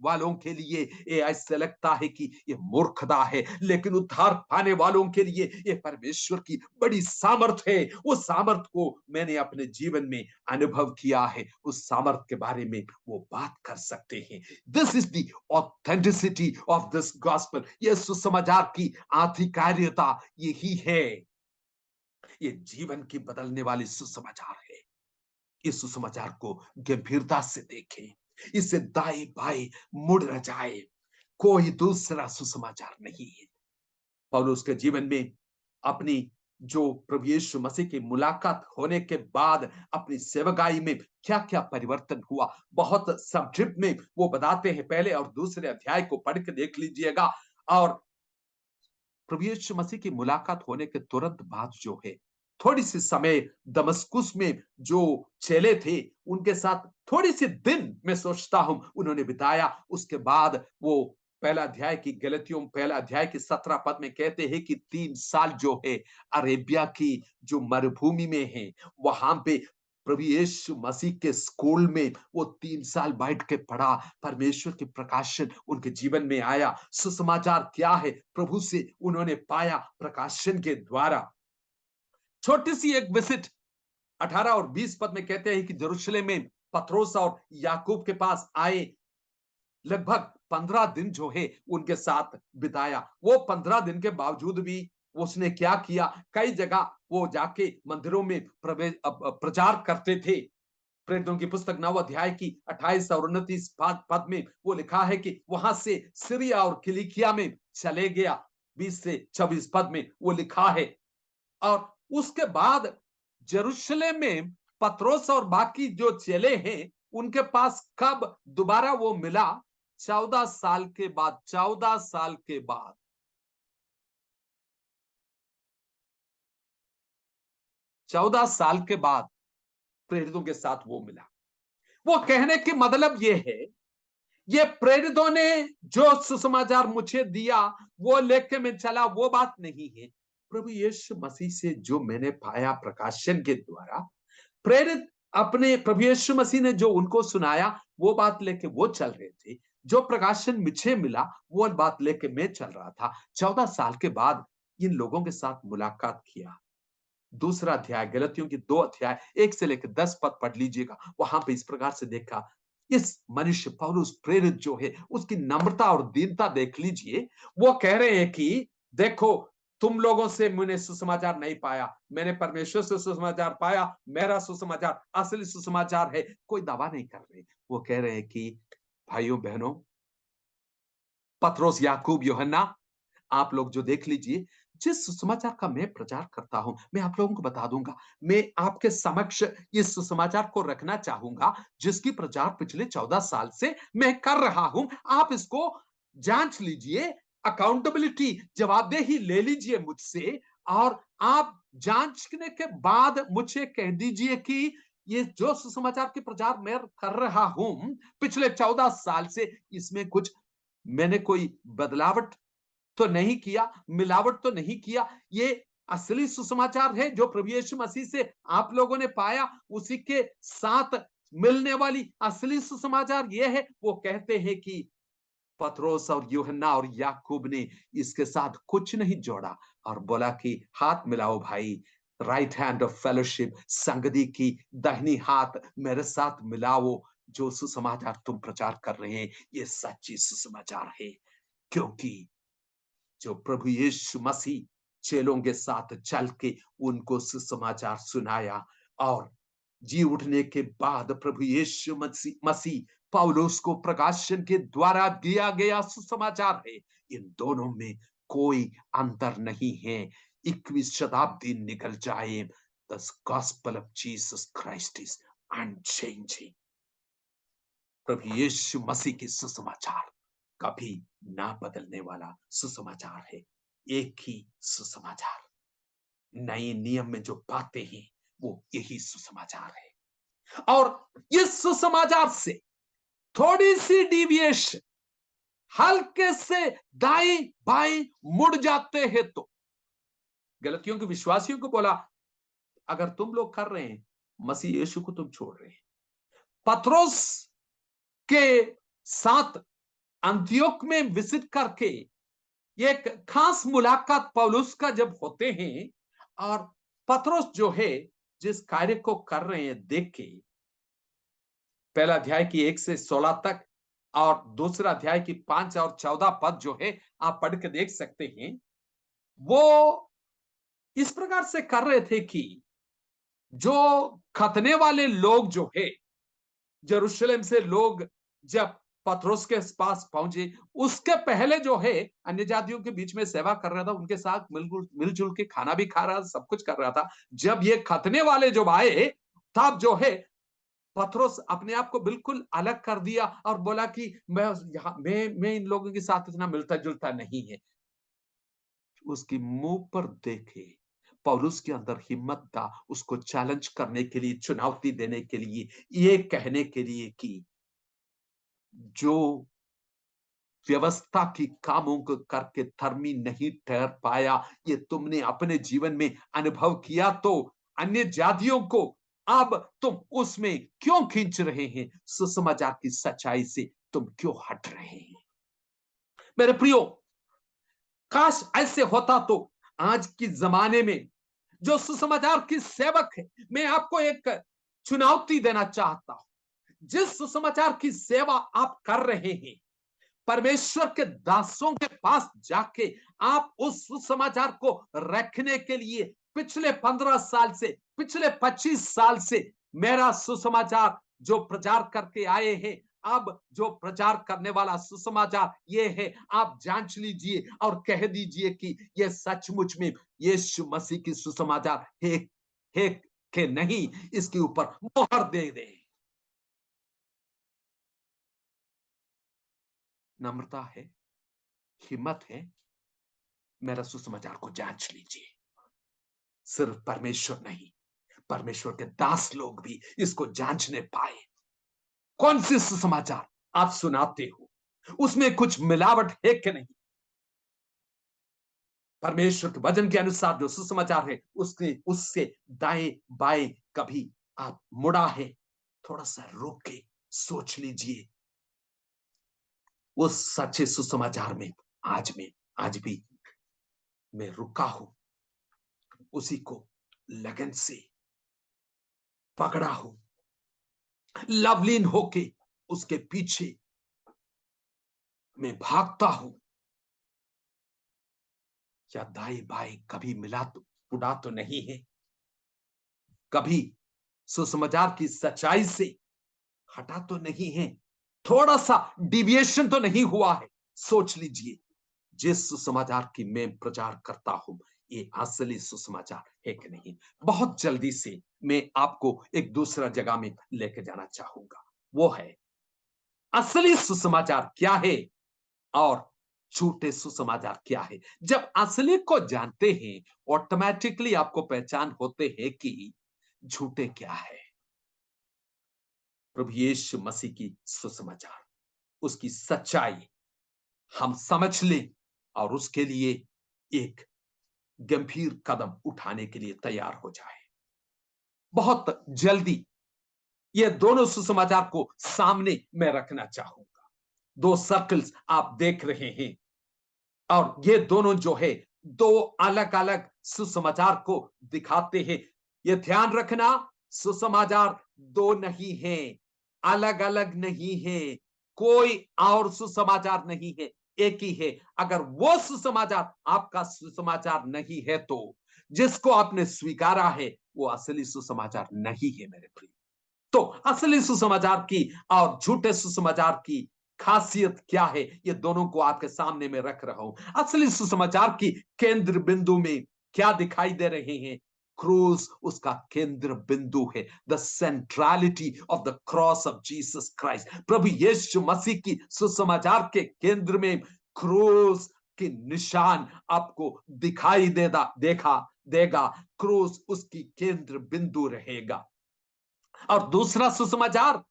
वालों के लिए ये ऐसे लगता है कि ये मूर्खता है, लेकिन उद्धार पाने वालों के लिए ये परमेश्वर की बड़ी सामर्थ है। उस सामर्थ को मैंने अपने जीवन में अनुभव किया है। उस सामर्थ के बारे में वो बात कर सकते हैं। This is the authenticity of this gospel. ये सुसमाचार की आधिकारिकता यही है। ये जीवन की बदलने वाली सुसमाचार है। इस सुसमाचार को गंभीरता से देखें, इससे दाएं बाएं मुड़ न जाए। कोई दूसरा सुसमाचार नहीं है। पौलुस के जीवन में अपनी जो प्रभु यीशु मसीह की मुलाकात होने के बाद अपनी सेवकाई में क्या क्या परिवर्तन हुआ, बहुत संक्षिप्त में वो बताते हैं। पहले और दूसरे अध्याय को पढ़ के देख लीजिएगा। और प्रभु यीशु मसीह की मुलाकात होने के तुरंत बाद जो है, थोड़ी सी समय दमस्कुस में जो चेले थे, उनके साथ थोड़ी सी दिन मैं सोचता हूं उन्होंने बिताया। उसके बाद वो पहला अध्याय की गलतियों पहला अध्याय के 17 पद में कहते हैं कि 3 साल जो है अरेबिया की जो मरुभूमि में है, वहां पे प्रभु यीशु मसीह के स्कूल में वो 3 साल बैठ के पढ़ा। परमेश्वर के प्रकाशन उनके जीवन में आया। सुसमाचार क्या है, प्रभु से उन्होंने पाया प्रकाशन के द्वारा। छोटी सी एक विजिट 18 और 20 पद में कहते हैं कि यरूशलेम में पत्रोस और याकूब के पास आए। लगभग 15 दिन जो है उनके साथ बिताया। वो 15 दिन के बावजूद भी उसने क्या किया, कई जगह वो जाके मंदिरों में प्रचार करते थे। प्रेरितों की पुस्तक 9 अध्याय की 28 और 29 पद में वो लिखा है कि वहां से सीरिया और किलिकिया में चले गया। 20 से 26 पद में वो लिखा है। और उसके बाद यरूशलेम में पत्रोस और बाकी जो चेले हैं उनके पास कब दोबारा वो मिला? 14 साल के बाद। 14 साल के बाद 14 साल के बाद प्रेरितों के साथ वो मिला। वो कहने के मतलब ये है, ये प्रेरितों ने जो सुसमाचार मुझे दिया वो लेके मैं चला, वो बात नहीं है। प्रभु यीशु मसीह से जो मैंने पाया प्रकाशन के द्वारा, प्रेरित अपने प्रभु यीशु मसीह ने जो उनको सुनाया वो बात लेके वो चल रहे थे। जो प्रकाशन मुझे मिला वो बात लेके मैं चल रहा था। 14 साल के बाद इन लोगों के साथ मुलाकात किया। दूसरा अध्याय गलतियों की 2 अध्याय 1 से लेकर 10 पद पढ़ लीजिएगा। वहां पे इस प्रकार से देखा, इस मनुष्य पौलुस प्रेरित जो है उसकी नम्रता और दीनता देख लीजिए। वो कह रहे हैं कि देखो, तुम लोगों से मैंने सुसमाचार नहीं पाया, मैंने परमेश्वर से सुसमाचार पाया। मेरा सुसमाचार असली सुसमाचार है। कोई दावा नहीं कर रहे। वो कह रहे हैं कि भाइयों बहनों, पत्रोस, याकूब, यूहन्ना, आप लोग जो देख लीजिए, जिस सुसमाचार का मैं प्रचार करता हूं, मैं आप लोगों को बता दूंगा। मैं आपके समक्ष इस सुसमाचार को रखना चाहूंगा जिसकी प्रचार पिछले 14 साल से मैं कर रहा हूं। आप इसको जांच लीजिए, अकाउंटेबिलिटी, जवाबदेही ले लीजिए मुझसे, और आप जांचने के बाद मुझे कह दीजिए कि ये जो सुसमाचार के प्रचार मैं कर रहा हूं पिछले 14 साल से, इसमें कुछ मैंने कोई बदलावट तो नहीं किया, मिलावट तो नहीं किया। ये असली सुसमाचार है जो प्रभु यीशु मसीह से आप लोगों ने पाया, उसी के साथ मिलने वाली असली सुसमाचार ये है। वो कहते हैं कि पतरोस और यूहन्ना और याकूब ने इसके साथ कुछ नहीं जोड़ा और बोला कि हाथ मिलाओ भाई, राइट हैंड ऑफ फेलोशिप, संगति की दाहिनी हाथ मेरे साथ मिलाओ। जो सुसमाचार तुम प्रचार कर रहे हैं ये सच्ची सुसमाचार है। क्योंकि जो प्रभु यीशु मसीह चेलों के साथ चल के उनको सुसमाचार सुनाया, और जी उठने के बाद प्रभु यीशु मसीह पौलुस को प्रकाशन के द्वारा दिया गया सुसमाचार है। इन दोनों में कोई अंतर नहीं है। 21वीं शताब्दी निकल जाए, the gospel of Jesus Christ is unchanging. प्रभु यीशु मसीह की सुसमाचार कभी ना बदलने वाला सुसमाचार है। एक ही सुसमाचार। नए नियम में जो बातें हैं वो यही सुसमाचार है। और इस सुसमाचार से थोड़ी सी डिविएशन, हल्के से दाई बाई मुड़ जाते हैं तो गलतियों के विश्वासियों को बोला, अगर तुम लोग कर रहे हैं, मसीह यीशु को तुम छोड़ रहे हैं। पत्रोस के साथ अंत्योक में विजिट करके एक खास मुलाकात पौलुस का जब होते हैं, और पत्रोस जो है जिस कार्य को कर रहे हैं देख के, पहला अध्याय की 1 से 16 तक और दूसरा अध्याय की 5 और 14 पद जो है आप पढ़ के देख सकते हैं। वो इस प्रकार से कर रहे थे कि जो खतने वाले लोग जो है, यरूशलेम से लोग जब पत्रोस के पास पहुंचे, उसके पहले जो है अन्य जातियों के बीच में सेवा कर रहा था, उनके साथ मिलजुल के खाना भी खा रहा था, सब कुछ कर रहा था। जब ये खतने वाले जो आए, तब जो है पत्रोस अपने आप को बिल्कुल अलग कर दिया और बोला कि मैं इन लोगों के साथ इतना मिलता जुलता नहीं है। उसकी मुंह पर देखे पौलुस के अंदर हिम्मत था उसको चैलेंज करने के लिए, चुनौती देने के लिए, ये कहने के लिए कि जो व्यवस्था की कामों को करके धर्मी नहीं ठहर पाया, ये तुमने अपने जीवन में अनुभव किया, तो अन्य जातियों को अब तुम उसमें क्यों खींच रहे हैं? सुसमाचार की सच्चाई से तुम क्यों हट रहे हैं? मेरे प्रियो, काश ऐसे होता तो आज के जमाने में जो सुसमाचार की सेवक है, मैं आपको एक चुनौती देना चाहता हूं। जिस सुसमाचार की सेवा आप कर रहे हैं, परमेश्वर के दासों के पास जाके आप उस सुसमाचार को रखने के लिए पिछले 15 साल से, पिछले 25 साल से मेरा सुसमाचार जो प्रचार करके आए हैं, अब जो प्रचार करने वाला सुसमाचार ये है, आप जांच लीजिए और कह दीजिए कि ये सचमुच में यीशु मसीह की सुसमाचार है कि नहीं, इसके ऊपर मोहर दे दे। नम्रता है, हिम्मत है, मेरा सुसमाचार को जांच लीजिए। सिर्फ परमेश्वर नहीं, परमेश्वर के दास लोग भी इसको जांचने पाए। कौन सी सुसमाचार आप सुनाते हो, उसमें कुछ मिलावट है कि नहीं? परमेश्वर के वचन के अनुसार जो सुसमाचार है, उसके उससे दाएं बाएं कभी आप मुड़ा है? थोड़ा सा रोक के सोच लीजिए। उस सच्चे सुसमाचार में आज भी मैं रुका हूं, उसी को लगन से पकड़ा हूं, लवलीन होके उसके पीछे मैं भागता हूं। क्या दाएं बाएं कभी मिला तो उड़ा तो नहीं है? कभी सुसमाचार की सच्चाई से हटा तो नहीं है? थोड़ा सा डिविएशन तो नहीं हुआ है? सोच लीजिए, जिस सुसमाचार की मैं प्रचार करता हूं, ये असली सुसमाचार है कि नहीं? बहुत जल्दी से मैं आपको एक दूसरा जगह में लेके जाना चाहूंगा। वो है असली सुसमाचार क्या है और झूठे सुसमाचार क्या है। जब असली को जानते हैं, ऑटोमेटिकली आपको पहचान होते हैं कि झूठे क्या है। प्रभु यीशु मसीह की सुसमाचार, उसकी सच्चाई हम समझ लें और उसके लिए एक गंभीर कदम उठाने के लिए तैयार हो जाए। बहुत जल्दी ये दोनों सुसमाचार को सामने मैं रखना चाहूंगा। दो सर्कल्स आप देख रहे हैं, और ये दोनों जो है, दो अलग अलग सुसमाचार को दिखाते हैं। ये ध्यान रखना, सुसमाचार दो नहीं है, अलग अलग नहीं है, कोई और सुसमाचार नहीं है, एक ही है। अगर वो सुसमाचार आपका सुसमाचार नहीं है, तो जिसको आपने स्वीकारा है वो असली सुसमाचार नहीं है मेरे प्रिय। तो असली सुसमाचार की और झूठे सुसमाचार की खासियत क्या है, ये दोनों को आपके सामने में रख रहा हूं। असली सुसमाचार की केंद्र बिंदु में क्या दिखाई दे रहे हैं? क्रूस उसका केंद्र बिंदु है। The centrality of the cross of Jesus Christ. प्रभु यीशु मसीह की सुसमाचार के केंद्र में क्रूस के निशान आपको दिखाई देगा। क्रूस उसकी केंद्र बिंदु रहेगा। और दूसरा सुसमाचार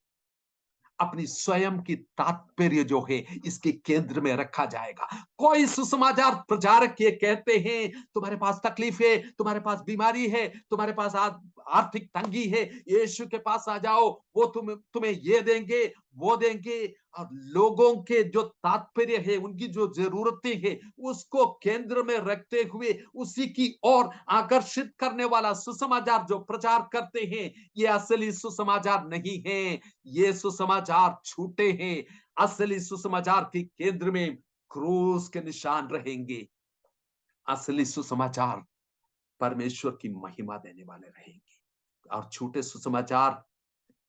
अपनी स्वयं की तात्पर्य जो है, इसके केंद्र में रखा जाएगा। कोई सुसमाचार प्रचारक ये कहते हैं, तुम्हारे पास तकलीफ है, तुम्हारे पास बीमारी है, तुम्हारे पास आर्थिक तंगी है, यीशु के पास आ जाओ, वो तुम्हें ये देंगे, वो देंगे। और लोगों के जो तात्पर्य है, उनकी जो जरूरतें हैं, उसको केंद्र में रखते हुए उसी की ओर आकर्षित करने वाला सुसमाचार जो प्रचार करते हैं, ये असली सुसमाचार नहीं है। ये सुसमाचार झूठे हैं। असली सुसमाचार के केंद्र में क्रूस के निशान रहेंगे। असली सुसमाचार परमेश्वर की महिमा देने वाले रहेंगे, और झूठे सुसमाचार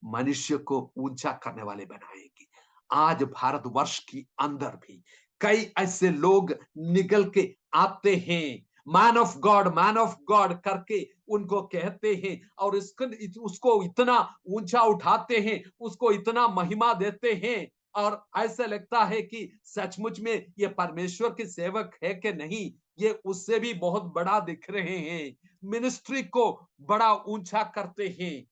मनुष्य को ऊंचा करने वाले बनाएंगे। आज भारतवर्ष के अंदर भी कई ऐसे लोग निकल के आते हैं, मैन ऑफ गॉड करके उनको कहते हैं, और उसको इतना ऊंचा उठाते हैं, उसको इतना महिमा देते हैं, और ऐसा लगता है कि सचमुच में ये परमेश्वर के सेवक है कि नहीं, ये उससे भी बहुत बड़ा दिख रहे हैं। मिनिस्ट्री को बड़ा ऊंचा करते हैं।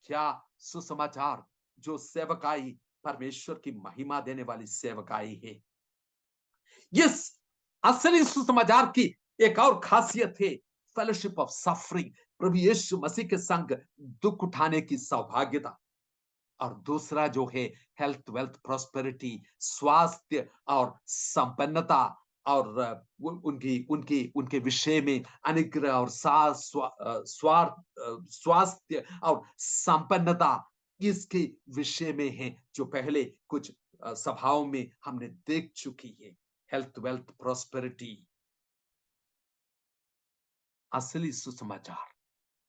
क्या सुसमाचार जो सेवकाई परमेश्वर की महिमा देने वाली सेवकाई है, यस, असली सुसमाचार की एक और खासियत है फेलोशिप ऑफ सफरिंग, प्रभु यीशु मसीह के संग दुख उठाने की सौभाग्यता। और दूसरा जो है हेल्थ, वेल्थ, प्रोस्पेरिटी, स्वास्थ्य और संपन्नता। और उनकी उनकी उनके विषय में अनुग्रह और स्वास्थ्य और संपन्नता इसके विषय में है, जो पहले कुछ सभाओं में हमने देख चुकी है। Health, wealth, prosperity. असली सुसमाचार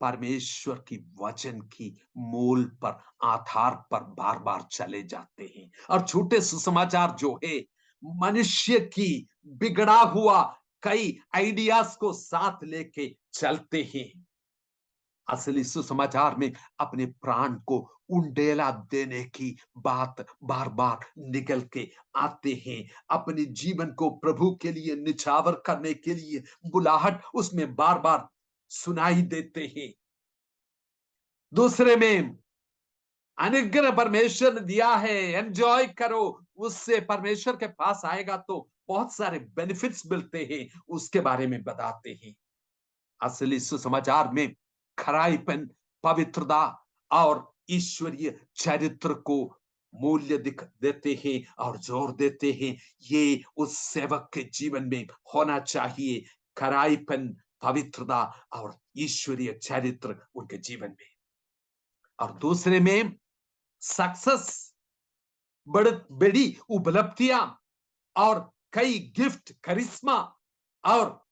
परमेश्वर की वचन की मूल पर, आधार पर बार बार चले जाते हैं। और झूठे सुसमाचार जो है मनुष्य की बिगड़ा हुआ कई आइडियाज को साथ लेके चलते हैं। असली सुसमाचार में अपने प्राण को उंडेला देने की बात बार बार निकल के आते हैं। अपने जीवन को प्रभु के लिए निछावर करने के लिए बुलाहट उसमें बार बार सुनाई देते हैं। दूसरे में अनुग्रह परमेश्वर ने दिया है, एंजॉय करो, उससे परमेश्वर के पास आएगा तो बहुत सारे बेनिफिट्स मिलते हैं, उसके बारे में बताते हैं। असली सुसमाचार में खराईपन, पवित्रता और ईश्वरीय चरित्र को मूल्य दिख देते हैं और जोर देते हैं। ये उस सेवक के जीवन में होना चाहिए, खराईपन, पवित्रता और ईश्वरीय चरित्र उनके जीवन में। और दूसरे में सक्सेस, बड़ी उपलब्धियां और कई गिफ्ट, करिश्मा और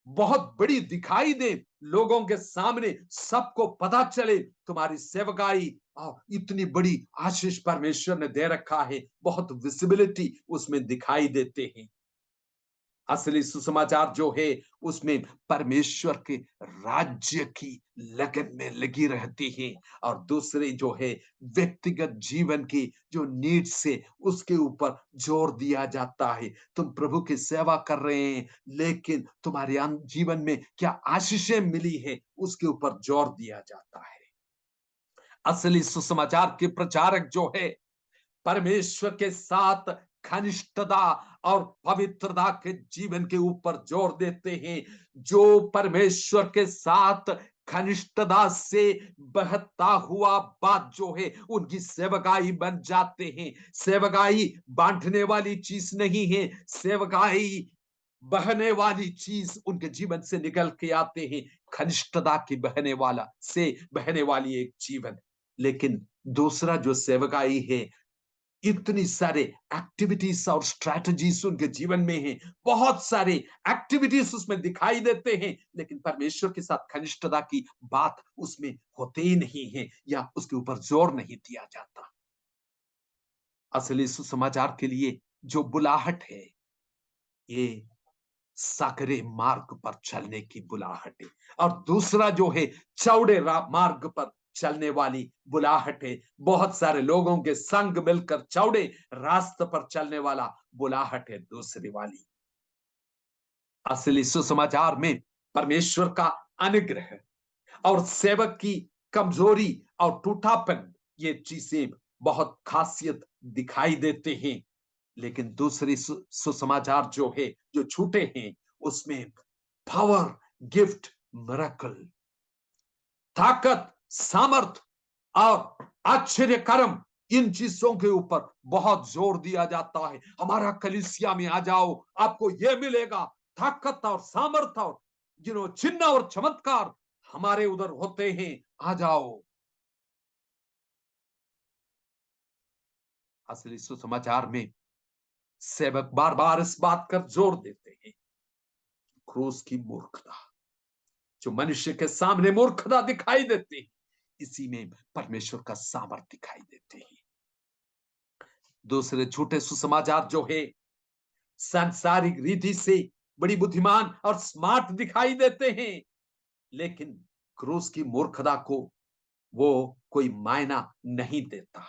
बहुत बड़ी दिखाई दे लोगों के सामने, सबको पता चले तुम्हारी सेवकाई और इतनी बड़ी आशीष परमेश्वर ने दे रखा है, बहुत विजिबिलिटी उसमें दिखाई देते हैं। असली सुसमाचार जो है उसमें परमेश्वर के राज्य की लगन में लगी रहती है। और दूसरे जो है व्यक्तिगत जीवन की जो नीड से उसके ऊपर जोर दिया जाता है। तुम प्रभु की सेवा कर रहे हैं, लेकिन तुम्हारे जीवन में क्या आशीषें मिली है, उसके ऊपर जोर दिया जाता है। असली सुसमाचार के प्रचारक जो है परमेश्वर के साथ घनिष्ठता और पवित्रता के जीवन के ऊपर जोर देते हैं। जो परमेश्वर के साथ घनिष्ठता से बहता हुआ बात जो है उनकी सेवकाई बन जाते हैं। सेवकाई बांटने वाली चीज नहीं है, सेवकाई बहने वाली चीज उनके जीवन से निकल के आते हैं। घनिष्ठता की बहने वाली एक जीवन। लेकिन दूसरा जो सेवकाई है, इतनी सारे एक्टिविटीज और स्ट्रैटेजीज उनके जीवन में हैं, बहुत सारे एक्टिविटीज उसमें दिखाई देते हैं, लेकिन परमेश्वर के साथ घनिष्ठता की बात उसमें होते ही नहीं है या उसके ऊपर जोर नहीं दिया जाता। असली सुसमाचार के लिए जो बुलाहट है, ये साकरे मार्ग पर चलने की बुलाहट है। और दूसरा जो है चौड़े मार्ग पर चलने वाली बुलाहट है। बहुत सारे लोगों के संग मिलकर चौड़े रास्ते पर चलने वाला बुलाहट है दूसरी वाली। असली सुसमाचार में परमेश्वर का अनुग्रह और सेवक की कमजोरी और टूटापन, ये चीजें बहुत खासियत दिखाई देते हैं। लेकिन दूसरी सुसमाचार जो है, जो छूटे हैं, उसमें पावर, गिफ्ट, मिरेकल, ताकत, सामर्थ और आश्चर्य कर्म, इन चीजों के ऊपर बहुत जोर दिया जाता है। हमारा कलीसिया में आ जाओ, आपको यह मिलेगा, ताकत और सामर्थ और चिन्ह और चमत्कार हमारे उधर होते हैं, आ जाओ। असली सुसमाचार में सेवक बार बार इस बात कर जोर देते हैं, क्रूस की मूर्खता, जो मनुष्य के सामने मूर्खता दिखाई देती है, इसी में परमेश्वर का सामर्थ्य दिखाई देते हैं। दूसरे झूठे सुसमाचार जो है सांसारिक रीति से बड़ी बुद्धिमान और स्मार्ट दिखाई देते हैं, लेकिन क्रूस की मूर्खता को वो कोई मायना नहीं देता।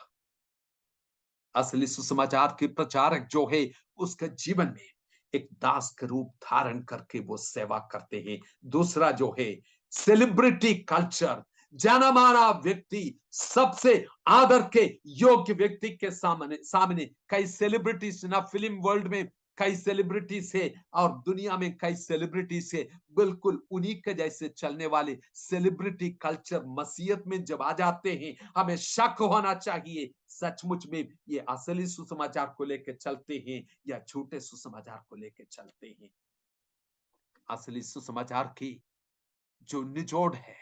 असली सुसमाचार के प्रचारक जो है उसके जीवन में एक दास का रूप धारण करके वो सेवा करते हैं। दूसरा जो है सेलिब्रिटी कल्चर, जाना माना व्यक्ति, सबसे आदर के योग्य व्यक्ति के सामने कई सेलिब्रिटीज ना फिल्म वर्ल्ड में कई सेलिब्रिटीज है और दुनिया में कई सेलिब्रिटीज है, बिल्कुल उन्हीं के जैसे चलने वाले सेलिब्रिटी कल्चर मसीहत में जब आ जाते हैं, हमें शक होना चाहिए सचमुच में ये असली सुसमाचार को लेकर चलते हैं या झूठे सुसमाचार को लेकर चलते हैं। असली सुसमाचार की जो निचोड़ है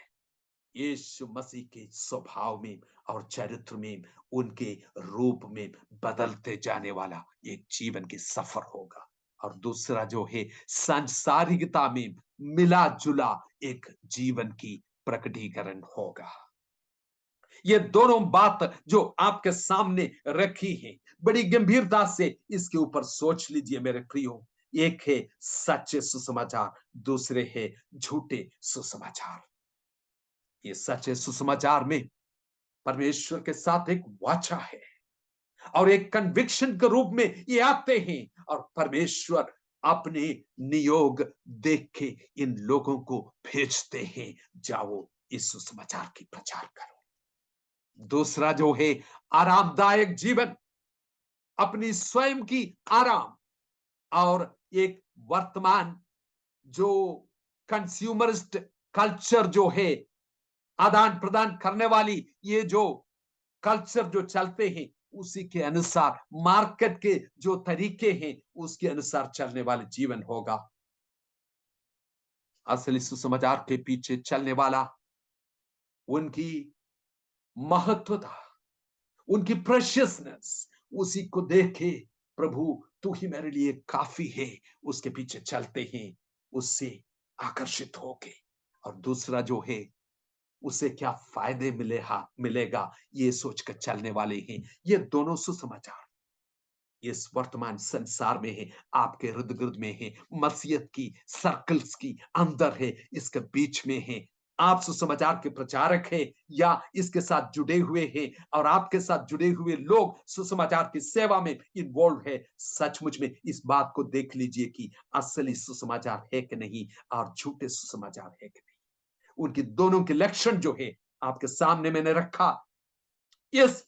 यीशु मसीह के स्वभाव में और चरित्र में, उनके रूप में बदलते जाने वाला एक जीवन की सफर होगा। और दूसरा जो है सांसारिकता में मिला जुला एक जीवन की प्रकटीकरण होगा। ये दोनों बात जो आपके सामने रखी है, बड़ी गंभीरता से इसके ऊपर सोच लीजिए मेरे प्रियो। एक है सच्चे सुसमाचार, दूसरे है झूठे सुसमाचार। ये सच्चे सुसमाचार में परमेश्वर के साथ एक वाचा है और एक कन्विक्शन के रूप में ये आते हैं और परमेश्वर अपने नियोग देख के इन लोगों को भेजते हैं, जाओ इस सुसमाचार की प्रचार करो। दूसरा जो है आरामदायक जीवन, अपनी स्वयं की आराम और एक वर्तमान जो कंज्यूमरिस्ट कल्चर जो है, आदान प्रदान करने वाली ये जो कल्चर जो चलते हैं उसी के अनुसार, मार्केट के जो तरीके हैं उसके अनुसार चलने वाले जीवन होगा। असली सुसमाचार के पीछे चलने वाला उनकी महत्वता, उनकी प्रेशियसनेस, उसी को देखे प्रभु तू ही मेरे लिए काफी है, उसके पीछे चलते हैं उससे आकर्षित होके। और दूसरा जो है उसे क्या फायदे मिलेगा ये सोचकर चलने वाले हैं। ये दोनों सुसमाचार इस वर्तमान संसार में है, आपके इर्द गिर्द में है, मसीहत की सर्कल्स की अंदर है, इसके बीच में है। आप सुसमाचार के प्रचारक हैं या इसके साथ जुड़े हुए हैं और आपके साथ जुड़े हुए लोग सुसमाचार की सेवा में इन्वॉल्व है, सचमुच में इस बात को देख लीजिए कि असली सुसमाचार है कि नहीं और झूठे सुसमाचार है कि नहीं। उनकी दोनों के लक्षण जो है आपके सामने मैंने रखा। इस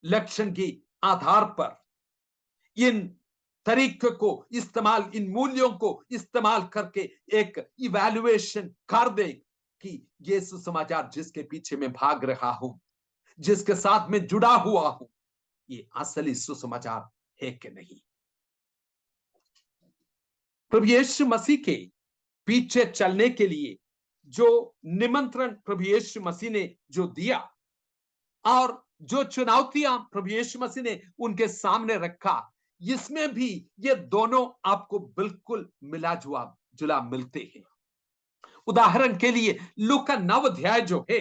लक्षण की आधार पर इन तरीके को इस्तेमाल, इन मूल्यों को इस्तेमाल करके एक इवैल्यूएशन कर दे कि ये सुसमाचार जिसके पीछे मैं भाग रहा हूं, जिसके साथ में जुड़ा हुआ हूं, ये असली सुसमाचार है कि नहीं। प्रभु यीशु मसीह के पीछे चलने के लिए जो निमंत्रण प्रभु यीशु मसीह ने जो दिया और जो चुनौतियां प्रभु यीशु मसीह ने उनके सामने रखा, इसमें भी ये दोनों आपको बिल्कुल मिला जुला मिलते हैं। उदाहरण के लिए लूका 9 अध्याय जो है,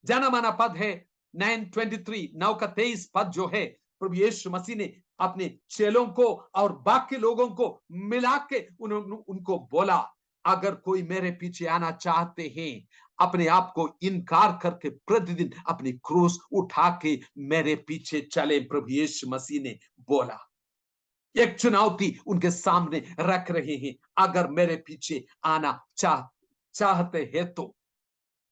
जाना माना पद है 9:23, 9 का 23 पद जो है, प्रभु यीशु मसीह ने अपने चेलों को और बाकी लोगों को मिला के उनको बोला, अगर कोई मेरे पीछे आना चाहते हैं, अपने आप को इनकार करके प्रतिदिन अपनी क्रूस उठा के मेरे पीछे चले। प्रभु यीशु मसीह ने बोला, एक चुनौती उनके सामने रख रहे हैं, अगर मेरे पीछे आना चाहते हैं तो।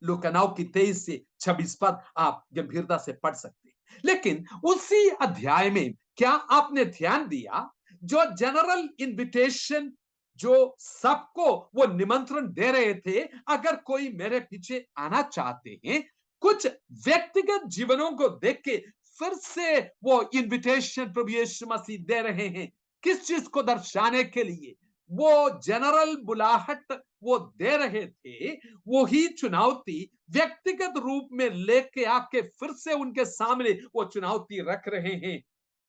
लूका 9 की 23 से 26 पद आप गंभीरता से पढ़ सकते हैं। लेकिन उसी अध्याय में क्या आपने ध्यान दिया, जो जनरल इनविटेशन जो सबको वो निमंत्रण दे रहे थे, अगर कोई मेरे पीछे आना चाहते हैं, कुछ व्यक्तिगत जीवनों को देख के फिर से वो इनविटेशन प्रभु यीशु मसीह दे रहे हैं। किस चीज को दर्शाने के लिए वो जनरल बुलाहट वो दे रहे थे, वो ही चुनौती व्यक्तिगत रूप में लेके आके फिर से उनके सामने वो चुनौती रख रहे हैं।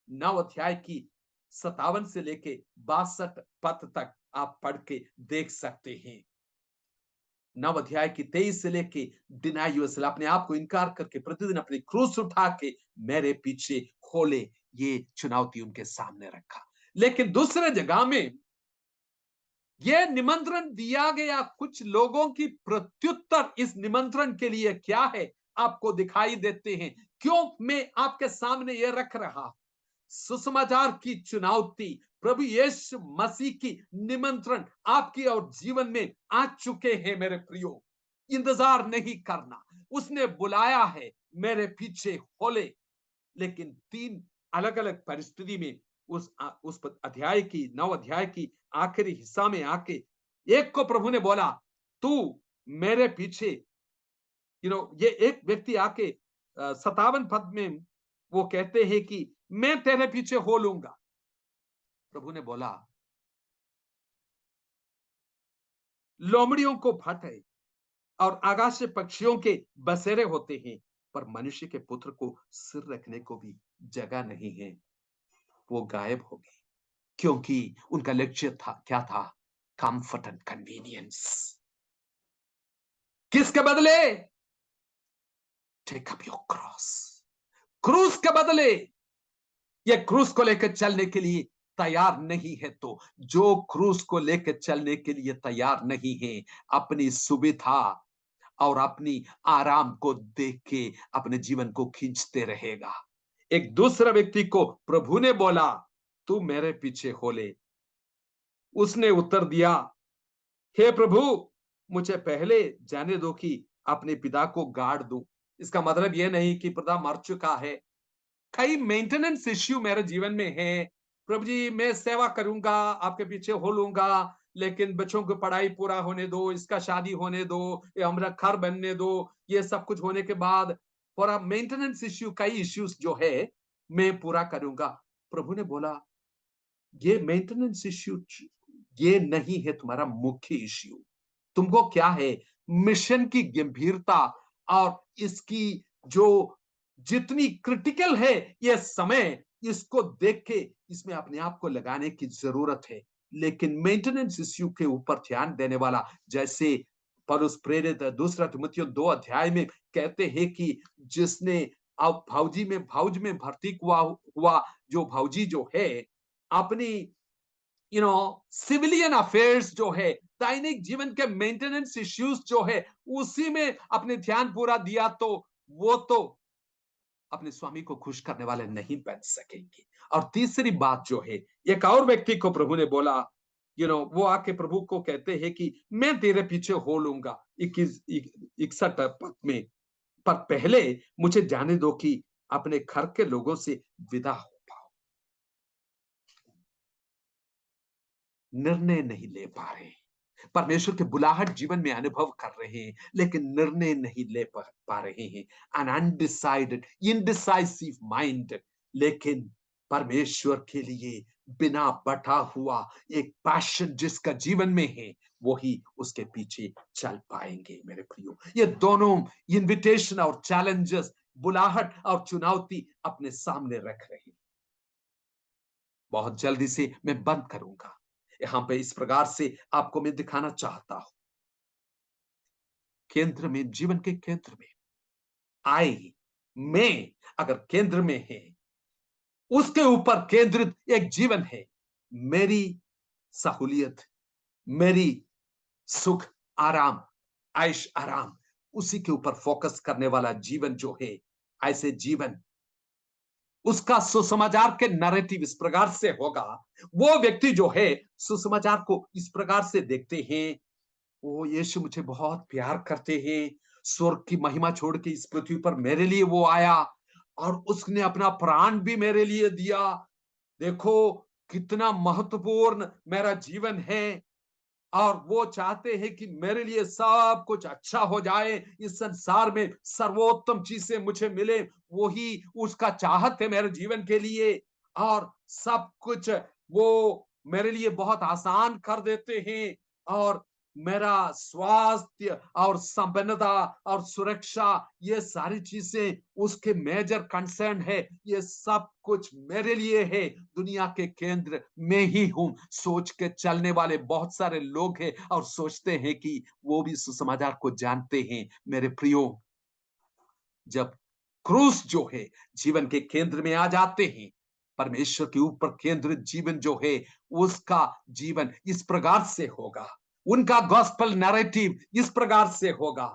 9 अध्याय की 57 से लेके 62 पद तक आप पढ़ के देख सकते हैं। 9 अध्याय की 23 से लेके डिनाई योरसेल्फ, अपने आप को इनकार करके प्रतिदिन अपनी क्रूस उठा के मेरे पीछे खोले, ये चुनौती उनके सामने रखा। लेकिन दूसरे जगह में यह निमंत्रण दिया गया, कुछ लोगों की प्रत्युत्तर इस निमंत्रण के लिए क्या है आपको दिखाई देते हैं। क्यों मैं आपके सामने यह रख रहा, सुसमाचार की चुनौती, प्रभु यीशु मसीह की निमंत्रण आपकी और जीवन में आ चुके हैं मेरे प्रियो। इंतजार नहीं करना, उसने बुलाया है मेरे पीछे खोले। लेकिन 3 अलग अलग परिस्थिति में उस अध्याय की 9 अध्याय की आखिरी हिस्सा में आके एक को प्रभु ने बोला, तू मेरे पीछे, ये एक व्यक्ति आके 57 पद में वो कहते हैं कि मैं तेरे पीछे हो लूंगा। प्रभु ने बोला, लोमड़ियों को भाटे और आकाशीय पक्षियों के बसेरे होते हैं, पर मनुष्य के पुत्र को सिर रखने को भी जगह नहीं है। वो गायब हो गए क्योंकि उनका लक्ष्य था क्या था? Comfort and convenience. किसके बदले? Take up your cross. क्रूस के बदले। ये क्रूस को लेकर चलने के लिए तैयार नहीं है, तो जो क्रूस को लेकर चलने के लिए तैयार नहीं है, अपनी सुविधा और अपनी आराम को देख के अपने जीवन को खींचते रहेगा। एक दूसरा व्यक्ति को प्रभु ने बोला, तू मेरे पीछे हो ले। उसने उत्तर दिया, हे प्रभु, मुझे पहले जाने दो कि अपने पिता को गाड़ दूं। इसका मतलब यह नहीं कि पिता मर चुका है। कई मेंटेनेंस इश्यू मेरे जीवन में है। प्रभु जी, मैं सेवा करूंगा, आपके पीछे हो लूंगा, लेकिन बच्चों की पढ़ाई पूरा होने दो, इसका शादी होने दो, ये हमारा घर बनने दो। ये सब कुछ होने के बाद पूरा मेंटेनेंस इश्यू, कई इश्यूज जो है मैं पूरा करूंगा। प्रभु ने बोला, ये मेंटेनेंस इश्यू ये नहीं है तुम्हारा मुख्य इश्यू। तुमको क्या है? मिशन की गंभीरता और इसकी जो जितनी क्रिटिकल है ये समय, इसको देख के इसमें अपने आप को लगाने की जरूरत है। लेकिन मेंटेनेंस इश्यू के ऊपर ध्यान देने वाला, जैसे पौलुस प्रेरित दूसरा तिमुथियुस 2 अध्याय में कहते हैं कि जिसने अब भाउज में भर्ती हुआ जो भाउजी जो है, अपनी सिविलियन अफेयर्स जो है, दैनिक जीवन के मेंटेनेंस इश्यूज जो है, उसी में अपने ध्यान पूरा दिया, तो वो तो अपने स्वामी को खुश करने वाले नहीं बन सकेंगे। और तीसरी बात जो है, एक और व्यक्ति को प्रभु ने बोला, वो आके प्रभु को कहते हैं कि मैं तेरे पीछे हो लूंगा 61 पद में, पर पहले मुझे जाने दो कि अपने घर के लोगों से विदा हो पाओ। निर्णय नहीं ले पा रहे, परमेश्वर के बुलाहट जीवन में अनुभव कर रहे हैं, लेकिन निर्णय नहीं ले पा रहे हैं। An undecided, indecisive mind. लेकिन परमेश्वर के लिए बिना बटा हुआ एक पैशन जिसका जीवन में है, वही उसके पीछे चल पाएंगे। मेरे प्रियो, ये दोनों इनविटेशन और चैलेंजेस, बुलाहट और चुनौती अपने सामने रख रहे हैं। बहुत जल्दी से मैं बंद करूंगा। यहां पे इस प्रकार से आपको मैं दिखाना चाहता हूं, केंद्र में, जीवन के केंद्र में आई, मैं अगर केंद्र में है, उसके ऊपर केंद्रित एक जीवन है। मेरी सहूलियत, मेरी सुख, आराम, ऐश आराम, उसी के ऊपर फोकस करने वाला जीवन जो है, ऐसे जीवन, उसका सुसमाचार के नैरेटिव इस प्रकार से होगा। वो व्यक्ति जो है सुसमाचार को इस प्रकार से देखते हैं, ओ यीशु मुझे बहुत प्यार करते हैं, स्वर्ग की महिमा छोड़ के इस पृथ्वी पर मेरे लिए वो आया और उसने अपना प्राण भी मेरे लिए दिया। देखो कितना महत्वपूर्ण मेरा जीवन है, और वो चाहते हैं कि मेरे लिए सब कुछ अच्छा हो जाए, इस संसार में सर्वोत्तम चीजें मुझे मिले, वही उसका चाहत है मेरे जीवन के लिए। और सब कुछ वो मेरे लिए बहुत आसान कर देते हैं, और मेरा स्वास्थ्य और संपन्नता और सुरक्षा, ये सारी चीजें उसके मेजर कंसर्न है। ये सब कुछ मेरे लिए है, दुनिया के केंद्र में ही हूं, सोच के चलने वाले बहुत सारे लोग हैं और सोचते हैं कि वो भी सुसमाचार को जानते हैं। मेरे प्रियो, जब क्रूस जो है जीवन के केंद्र में आ जाते हैं, परमेश्वर के ऊपर केंद्रित जीवन जो है, उसका जीवन इस प्रकार से होगा, उनका गॉस्पेल नैरेटिव इस प्रकार से होगा,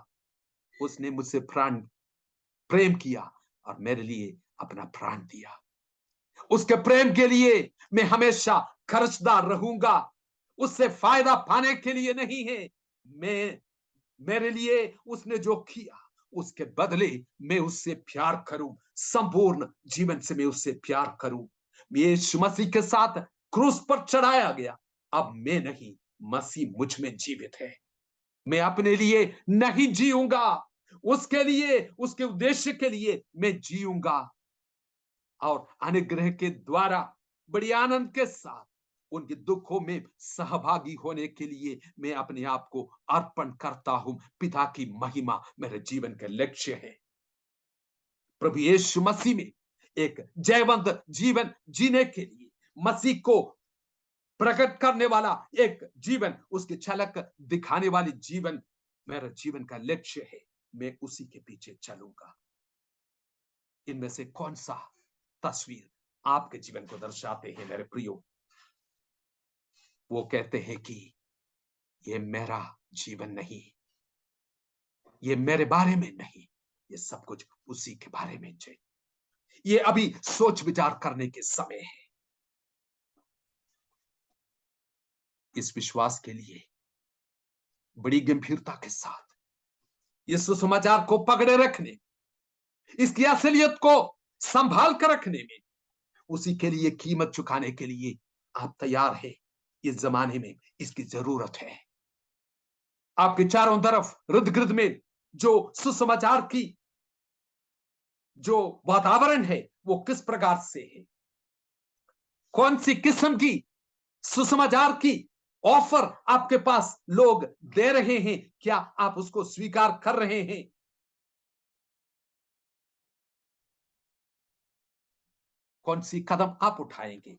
उसने मुझसे प्रेम किया और मेरे लिए अपना प्राण दिया। उसके प्रेम के लिए मैं हमेशा खर्चदार रहूंगा, उससे फायदा पाने के लिए नहीं है। मैं मेरे लिए उसने जो किया, उसके बदले मैं उससे प्यार करूं, संपूर्ण जीवन से मैं उससे प्यार करूं। यीशु मसीह के साथ क्रूस पर चढ़ाया गया। अब मैं नहीं, मसीह मुझ में जीवित है। मैं अपने लिए नहीं जीऊंगा, उसके लिए, उसके उद्देश्य के लिए मैं जीऊंगा। और अनुग्रह के द्वारा बड़ी आनंद के साथ उनके दुखों में सहभागी होने के लिए मैं अपने आप को अर्पण करता हूं। पिता की महिमा मेरे जीवन का लक्ष्य है। प्रभु यीशु मसीह में एक जयवंत जीवन जीने के लिए, मसीह को प्रकट करने वाला एक जीवन, उसकी झलक दिखाने वाली जीवन मेरा जीवन का लक्ष्य है। मैं उसी के पीछे चलूंगा। इनमें से कौन सा तस्वीर आपके जीवन को दर्शाते हैं मेरे प्रियो? वो कहते हैं कि ये मेरा जीवन नहीं, ये मेरे बारे में नहीं, ये सब कुछ उसी के बारे में है। ये अभी सोच विचार करने के समय है। इस विश्वास के लिए बड़ी गंभीरता के साथ इस सुसमाचार को पकड़े रखने, इसकी असलियत को संभाल कर रखने में, उसी के लिए कीमत चुकाने के लिए आप तैयार हैं। इस जमाने में इसकी जरूरत है। आपके चारों तरफ इर्द गिर्द में जो सुसमाचार की जो वातावरण है वो किस प्रकार से है, कौन सी किस्म की सुसमाचार की ऑफर आपके पास लोग दे रहे हैं, क्या आप उसको स्वीकार कर रहे हैं? कौन सी कदम आप उठाएंगे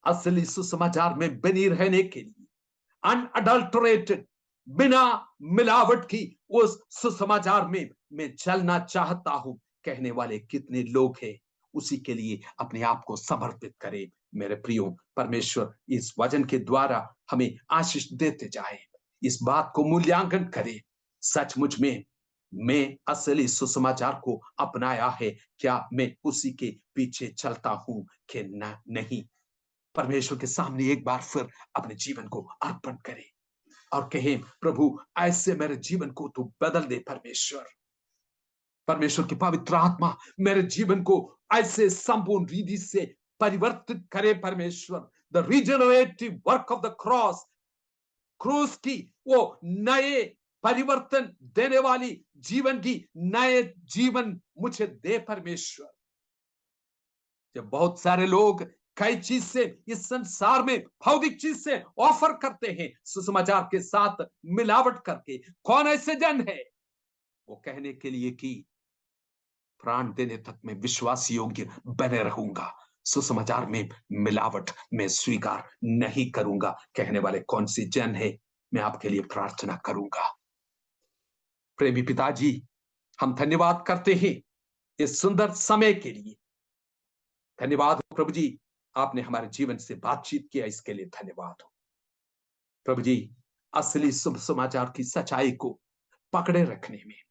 असली सुसमाचार में बनी रहने के लिए? अनअडल्टरेटेड, बिना मिलावट की उस सुसमाचार में मैं चलना चाहता हूं कहने वाले कितने लोग हैं? उसी के लिए अपने आप को समर्पित करें। मेरे प्रियो, परमेश्वर इस वचन के द्वारा हमें आशीष देते जाए। इस बात को मूल्यांकन करें, सचमुच में मैं असली सुसमाचार को अपनाया है, क्या मैं उसी के पीछे चलता हूं कि नहीं? परमेश्वर के सामने एक बार फिर अपने जीवन को अर्पण करें और कहें, प्रभु ऐसे मेरे जीवन को तू बदल दे। परमेश्वर, परमेश्वर की पवित्र आत्मा मेरे जीवन को ऐसे संपूर्ण रीति से परिवर्तित करे। परमेश्वर, the regenerative work of the cross, क्रूस की वो नए परिवर्तन देने वाली जीवन की नए जीवन मुझे दे। परमेश्वर, जब बहुत सारे लोग कई चीज से इस संसार में भौतिक चीज से ऑफर करते हैं सुसमाचार के साथ मिलावट करके, कौन ऐसे जन है वो कहने के लिए कि प्राण देने तक मैं विश्वास योग्य बने रहूंगा, सुसमाचार में मिलावट मैं स्वीकार नहीं करूंगा कहने वाले कौन सी जन है? मैं आपके लिए प्रार्थना करूंगा। प्रेमी पिताजी, हम धन्यवाद करते हैं इस सुंदर समय के लिए। धन्यवाद हो प्रभु जी, आपने हमारे जीवन से बातचीत किया, इसके लिए धन्यवाद हो प्रभु जी। असली शुभ समाचार की सच्चाई को पकड़े रखने में,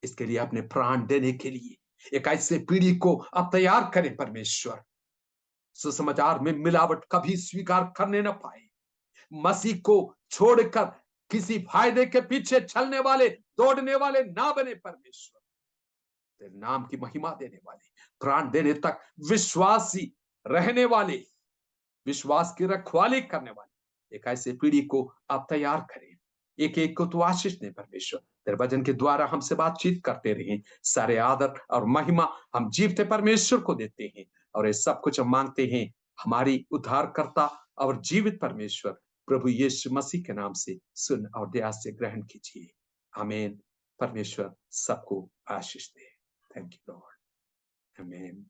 इसके लिए अपने प्राण देने के लिए एक ऐसे पीढ़ी को अब तैयार करें। परमेश्वर, सुसमाचार में मिलावट कभी स्वीकार करने न पाए, मसीह को छोड़कर किसी फायदे के पीछे चलने वाले, दौड़ने वाले ना बने। परमेश्वर, तेरे नाम की महिमा देने वाले, प्राण देने तक विश्वासी रहने वाले, विश्वास की रखवाली करने वाले एक ऐसे पीढ़ी को आप तैयार करें। एक एक को तो आशीष दे परमेश्वर। तेरे वचन के द्वारा हमसे बातचीत करते रहे। सारे आदर और महिमा हम जीवते परमेश्वर को देते हैं और ये सब कुछ हम मांगते हैं हमारी उद्धारकर्ता और जीवित परमेश्वर प्रभु यीशु मसीह के नाम से सुन और दया से ग्रहण कीजिए। आमीन। परमेश्वर सबको आशीष दे। Thank you lord. आमीन।